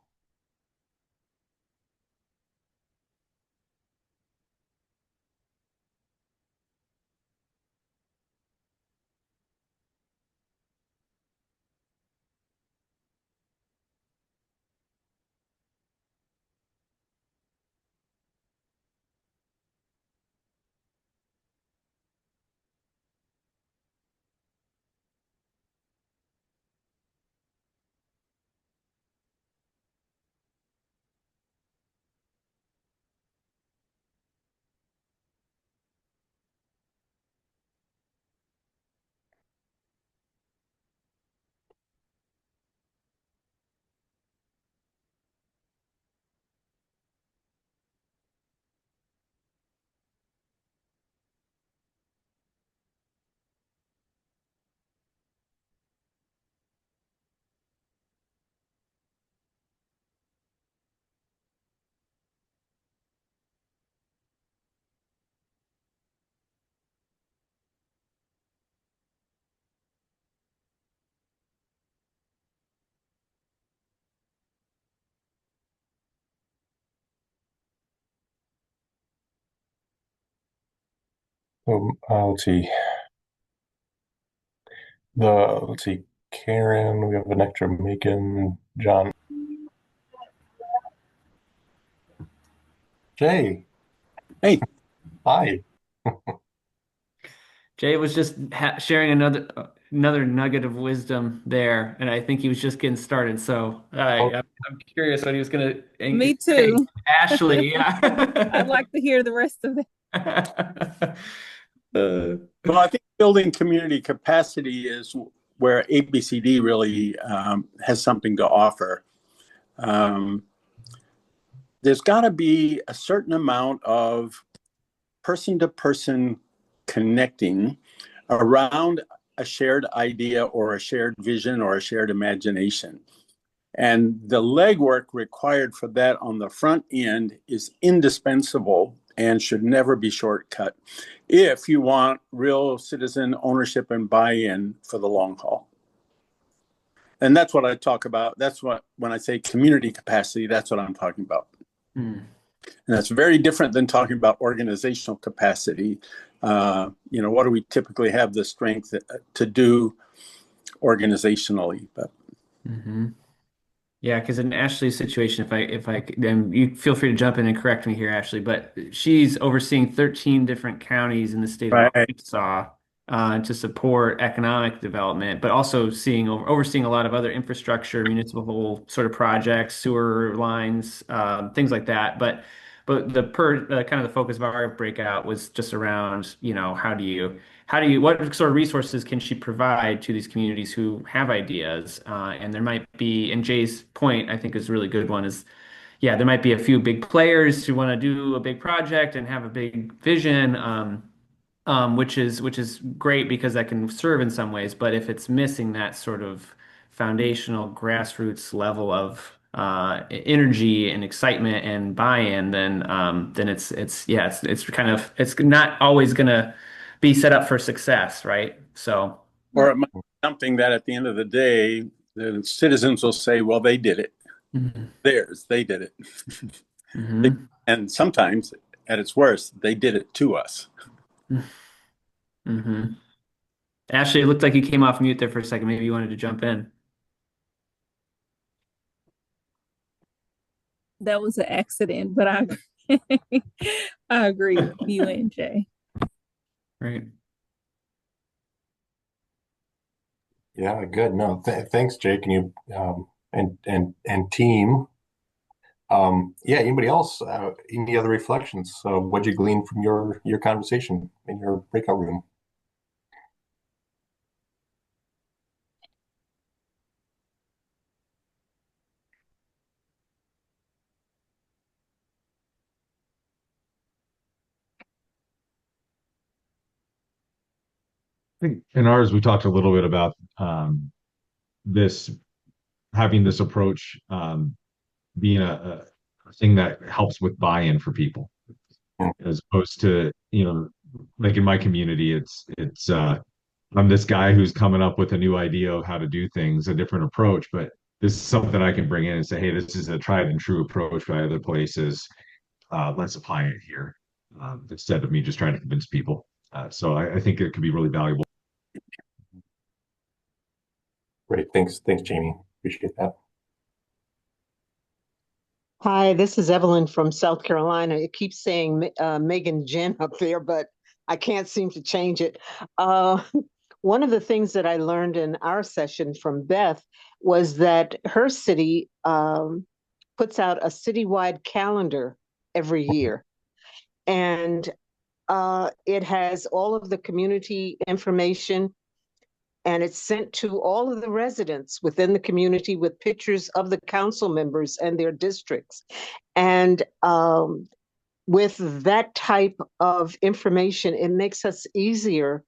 Let's see. Let's see, Karen, we have an extra Megan, John. Jay. Hey. Hi. Jay was just sharing another nugget of wisdom there, and I think he was just getting started. So I'm curious what he was going to. Me too. Ashley, yeah. I'd like to hear the rest of it. Well, I think building community capacity is where ABCD really has something to offer. There's got to be a certain amount of person-to-person connecting around a shared idea or a shared vision or a shared imagination. And the legwork required for that on the front end is indispensable and should never be shortcut if you want real citizen ownership and buy-in for the long haul. And that's what I talk about. That's what, when I say community capacity, that's what I'm talking about. And that's very different than talking about organizational capacity. What do we typically have the strength to do organizationally? But yeah, because in Ashley's situation, if I then you feel free to jump in and correct me here, Ashley, but she's overseeing 13 different counties in the state of Arkansas to support economic development, but also overseeing a lot of other infrastructure, municipal sort of projects, sewer lines, things like that. But the kind of the focus of our breakout was just around, what sort of resources can she provide to these communities who have ideas? And there might be, and Jay's point, I think is a really good one, is yeah, there might be a few big players who want to do a big project and have a big vision, which is great because that can serve in some ways. But if it's missing that sort of foundational grassroots level of energy and excitement and buy-in, then it's not always gonna be set up for success, right? So, or it might be something that at the end of the day, the citizens will say, well, they did it. They did it. And sometimes at its worst, they did it to us. Ashley, it looked like you came off mute there for a second. Maybe you wanted to jump in. That was an accident, but I agree with you and Jay. Right. Yeah, good. No, thanks, Jake, and you and team. Anybody else? Any other reflections? What'd you glean from your conversation in your breakout room? I think in ours, we talked a little bit about this having this approach being a thing that helps with buy-in for people, as opposed to, like in my community, it's I'm this guy who's coming up with a new idea of how to do things, a different approach, but this is something I can bring in and say, hey, this is a tried and true approach by other places. Let's apply it here, instead of me just trying to convince people. So I think it could be really valuable. Great. Thanks, Jamie. Appreciate that. Hi, this is Evelyn from South Carolina. It keeps saying Megan Jen up there, but I can't seem to change it. One of the things that I learned in our session from Beth was that her city puts out a citywide calendar every year. And it has all of the community information, and it's sent to all of the residents within the community with pictures of the council members and their districts. And with that type of information, it makes us easier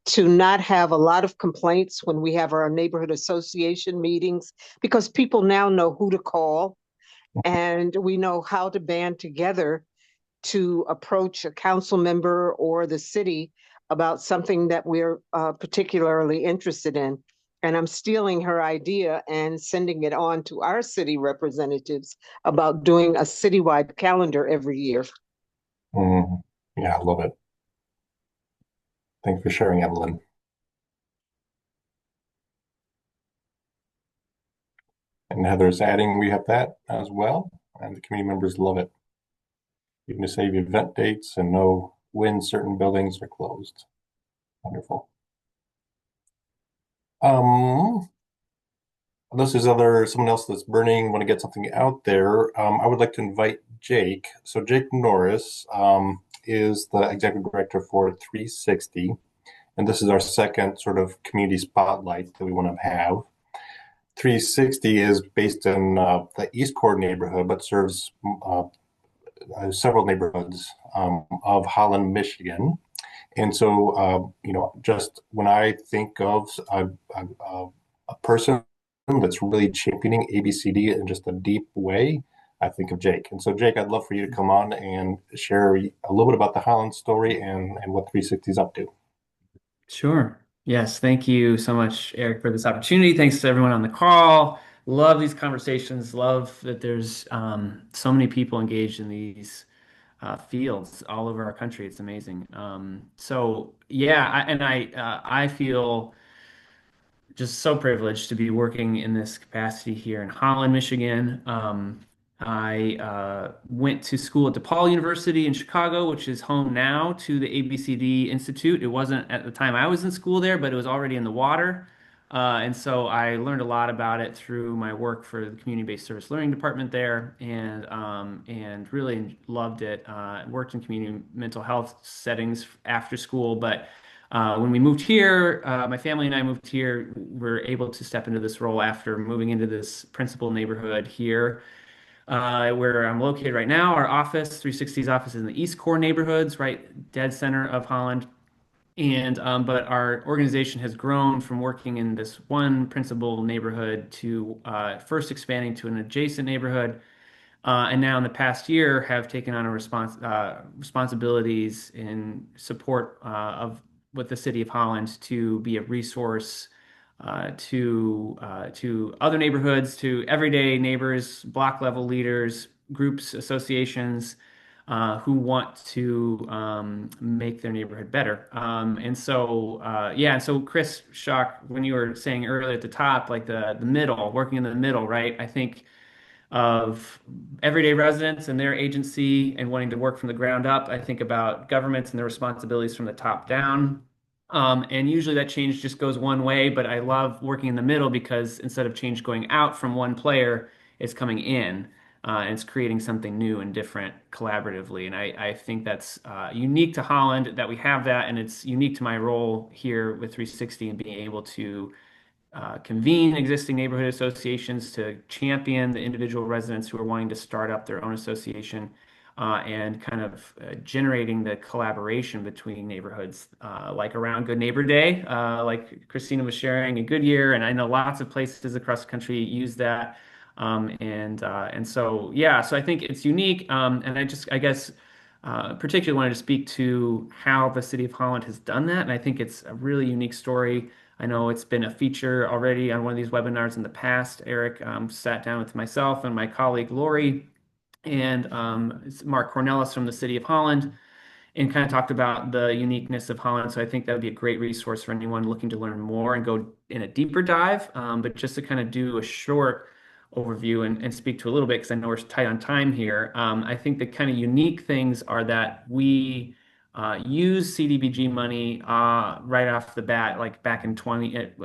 to not have a lot of complaints when we have our neighborhood association meetings, because people now know who to call and we know how to band together to approach a council member or the city about something that we're particularly interested in. And I'm stealing her idea and sending it on to our city representatives about doing a citywide calendar every year. Yeah, I love it. Thanks for sharing, Evelyn. And Heather's adding, we have that as well, and the community members love it. You can save event dates and know when certain buildings are closed. Wonderful. Unless there's someone else that's burning, want to get something out there, I would like to invite Jake. So Jake Norris is the executive director for 360, and this is our second sort of community spotlight that we want to have. 360 is based in the East Core neighborhood, but serves several neighborhoods of Holland, Michigan. And so, just when I think of a person that's really championing ABCD in just a deep way, I think of Jake. And so, Jake, I'd love for you to come on and share a little bit about the Holland story and what 360 is up to. Sure. Yes. Thank you so much, Eric, for this opportunity. Thanks to everyone on the call. Love these conversations. Love that there's so many people engaged in these fields all over our country. It's amazing. So yeah, I feel just so privileged to be working in this capacity here in Holland, Michigan. I went to school at DePaul University in Chicago, which is home now to the ABCD Institute. It wasn't at the time I was in school there, but it was already in the water. And so I learned a lot about it through my work for the community-based service learning department there, and really loved it. Worked in community mental health settings after school, but when we moved here, my family and I moved here. We're able to step into this role after moving into this principal neighborhood here, where I'm located right now. Our office, 360's office, is in the East Core neighborhoods, right dead center of Holland. And but our organization has grown from working in this one principal neighborhood to first expanding to an adjacent neighborhood, and now in the past year have taken on responsibilities in support of with the City of Holland to be a resource to other neighborhoods, to everyday neighbors, block level leaders, groups, associations who want to make their neighborhood better. And so Chris Schock, when you were saying earlier at the top, like the middle, working in the middle, right? I think of everyday residents and their agency and wanting to work from the ground up. I think about governments and their responsibilities from the top down. And usually that change just goes one way, but I love working in the middle because instead of change going out from one player, it's coming in. And it's creating something new and different collaboratively. And I think that's unique to Holland that we have that. And it's unique to my role here with 360 and being able to convene existing neighborhood associations to champion the individual residents who are wanting to start up their own association, and kind of generating the collaboration between neighborhoods, like around Good Neighbor Day, like Christina was sharing in Goodyear, and I know lots of places across the country use that. And so yeah, so I think it's unique, and I guess particularly wanted to speak to how the City of Holland has done that, and I think it's a really unique story. I know it's been a feature already on one of these webinars in the past. Eric sat down with myself and my colleague Lori and Mark Cornelis from the City of Holland and kind of talked about the uniqueness of Holland. So I think that would be a great resource for anyone looking to learn more and go in a deeper dive. But just to kind of do a short overview and speak to a little bit, because I know we're tight on time here. I think the kind of unique things are that we use CDBG money right off the bat, like back in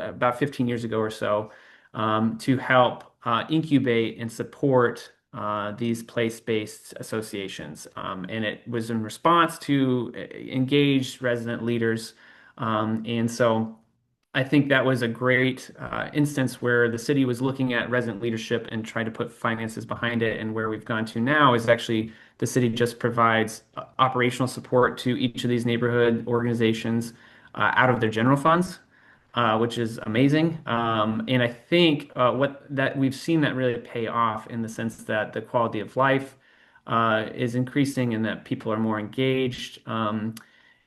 about 15 years ago or so, to help incubate and support these place-based associations. And it was in response to engaged resident leaders. And so I think that was a great instance where the city was looking at resident leadership and trying to put finances behind it. And where we've gone to now is actually the city just provides operational support to each of these neighborhood organizations out of their general funds, which is amazing. And I think what that we've seen that really pay off in the sense that the quality of life is increasing and that people are more engaged.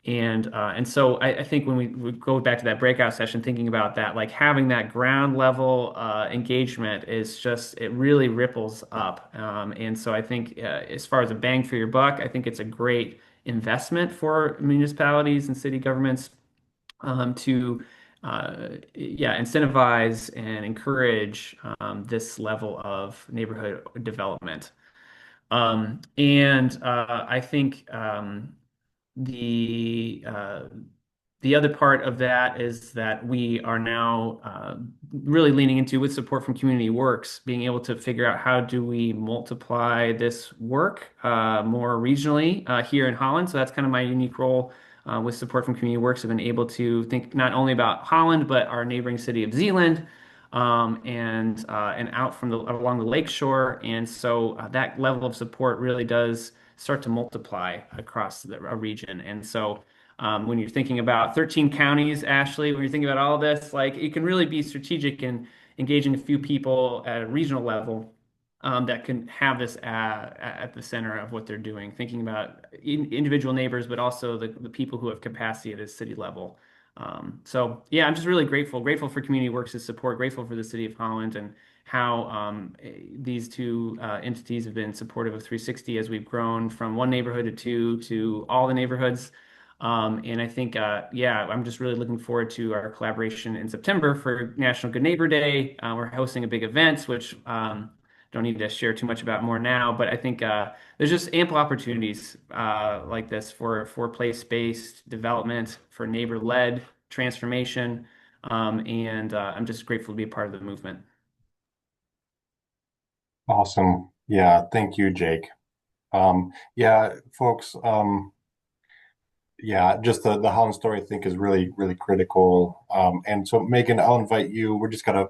And so I think when we go back to that breakout session, thinking about that, like having that ground level engagement is just, it really ripples up. And so I think as far as a bang for your buck, I think it's a great investment for municipalities and city governments to incentivize and encourage this level of neighborhood development. I think the uh, the other part of that is that we are now really leaning into, with support from Community Works, being able to figure out how do we multiply this work more regionally here in Holland. So that's kind of my unique role with support from Community Works. I've been able to think not only about Holland, but our neighboring city of Zeeland, and out from along the lake shore. And so that level of support really does start to multiply across a region. And so when you're thinking about 13 counties, Ashley, when you're thinking about all this, like, you can really be strategic in engaging a few people at a regional level that can have this at the center of what they're doing, thinking about individual neighbors, but also the people who have capacity at a city level. So yeah, I'm just really grateful for Community Works' support, grateful for the City of Holland and how these two entities have been supportive of 360 as we've grown from one neighborhood to two to all the neighborhoods. And I think, I'm just really looking forward to our collaboration in September for National Good Neighbor Day. We're hosting a big event, which don't need to share too much about more now, but I think there's just ample opportunities like this for place-based development, for neighbor-led transformation, and I'm just grateful to be a part of the movement. Awesome. Yeah, thank you, Jake. Yeah, folks, yeah, just the Holland story I think is really, really critical. And so Megan, I'll invite you. We're just got a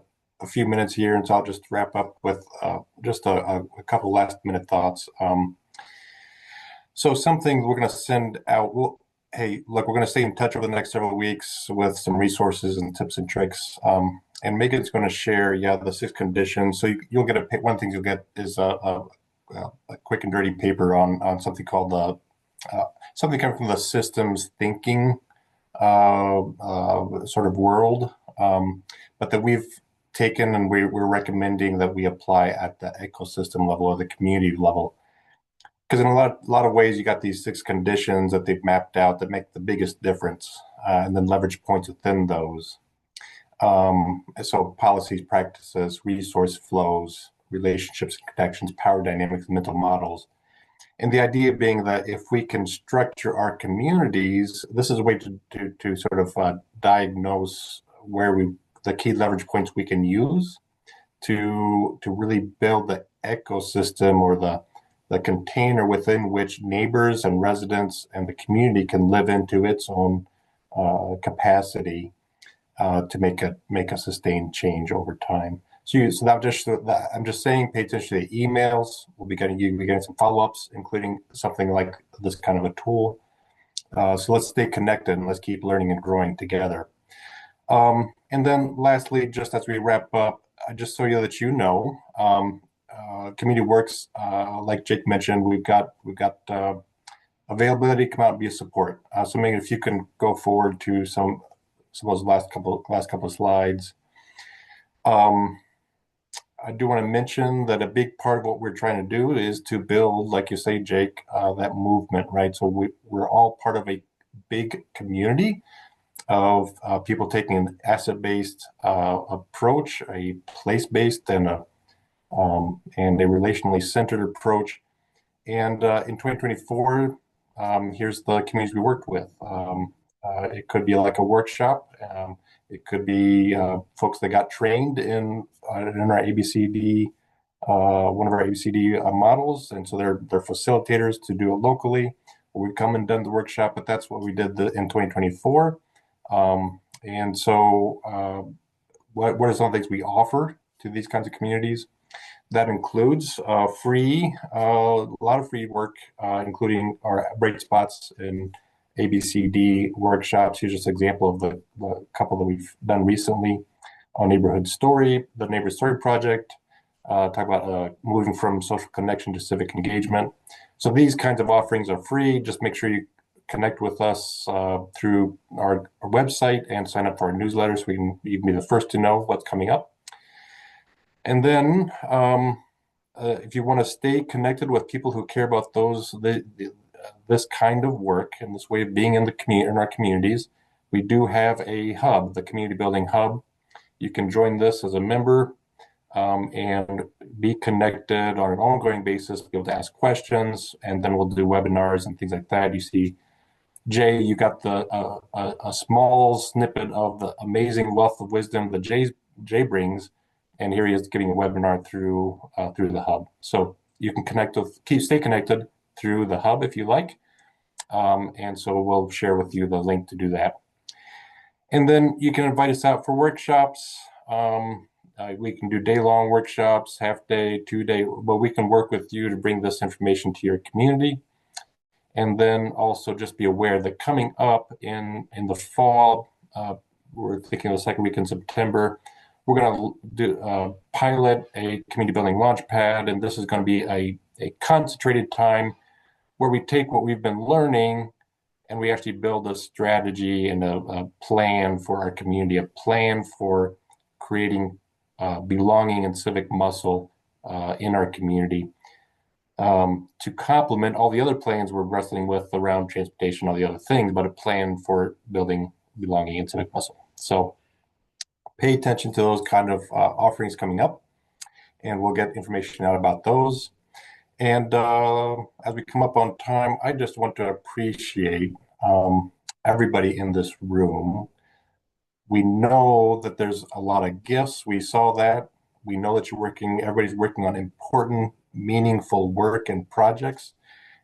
few minutes here, and so I'll just wrap up with just a couple last minute thoughts. So something we're going to send out. Well, hey, look, we're going to stay in touch over the next several weeks with some resources and tips and tricks. And Megan's going to share, the 6 conditions. So you'll get one thing you'll get is a quick and dirty paper on something called something coming from the systems thinking sort of world, but that we've taken and we're recommending that we apply at the ecosystem level or the community level. Because in a lot of ways, you got these 6 conditions that they've mapped out that make the biggest difference, and then leverage points within those. So policies, practices, resource flows, relationships and connections, power dynamics, and mental models. And the idea being that if we can structure our communities, this is a way to sort of diagnose the key leverage points we can use to really build the ecosystem or the container within which neighbors and residents and the community can live into its own capacity to make a sustained change over time. I'm just saying, pay attention to the emails. You'll be getting some follow-ups, including something like this kind of a tool. So let's stay connected and let's keep learning and growing together. And then lastly, just as we wrap up, just so that you know, Community Works, like Jake mentioned, we've got availability. Come out and be a support. So Megan, if you can go forward to some of those last couple of slides. I do want to mention that a big part of what we're trying to do is to build, like you say, Jake, that movement, right? So we're all part of a big community of people taking an asset-based approach, a place-based, and a relationally centered approach. And in 2024, here's the communities we worked with. It could be like a workshop. It could be folks that got trained in our ABCD, one of our ABCD models, and so they're facilitators to do it locally. We've come and done the workshop, but that's what we did in 2024. And so, what are some things we offer to these kinds of communities? That includes a lot of free work, including our bright spots and ABCD workshops. Here's just an example of the couple that we've done recently on Neighborhood Story, the Neighborhood Story Project, talk about moving from social connection to civic engagement. So these kinds of offerings are free. Just make sure you connect with us through our website and sign up for our newsletter so you can be the first to know what's coming up. And then if you want to stay connected with people who care about this kind of work and this way of being in our communities, We do have a hub, the Community Building Hub. You can join this as a member and be connected on an ongoing basis, be able to ask questions, and then we'll do webinars and things like that. You see, Jay, you got a small snippet of the amazing wealth of wisdom that Jay brings, and here he is giving a webinar through the hub. So you can stay connected through the hub if you like, and so we'll share with you the link to do that. And then you can invite us out for workshops. We can do day-long workshops, half-day, 2-day, but we can work with you to bring this information to your community. And then also just be aware that coming up in the fall, we're thinking the second week in September, we're going to do pilot a community building launch pad, and this is going to be a concentrated time where we take what we've been learning and we actually build a strategy and a plan for our community, a plan for creating belonging and civic muscle in our community to complement all the other plans we're wrestling with around transportation, all the other things, but a plan for building belonging and civic muscle. So pay attention to those kind of offerings coming up, and we'll get information out about those. And as we come up on time, I just want to appreciate everybody in this room. We know that there's a lot of gifts. We saw that. We know that everybody's working on important, meaningful work and projects.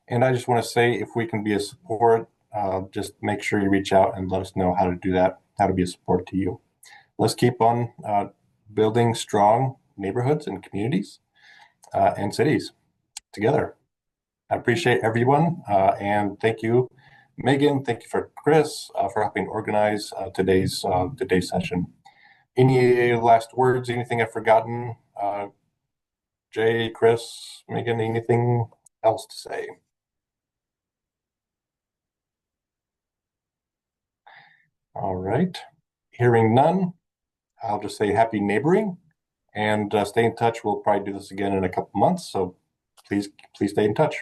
And I just want to say, if we can be a support, just make sure you reach out and let us know how to do that, how to be a support to you. Let's keep on building strong neighborhoods and communities and cities together. I appreciate everyone, and thank you, Megan. Thank you for Chris for helping organize today's session. Any last words? Anything I've forgotten? Jay, Chris, Megan, anything else to say? All right. Hearing none, I'll just say happy neighboring and stay in touch. We'll probably do this again in a couple months, so please stay in touch.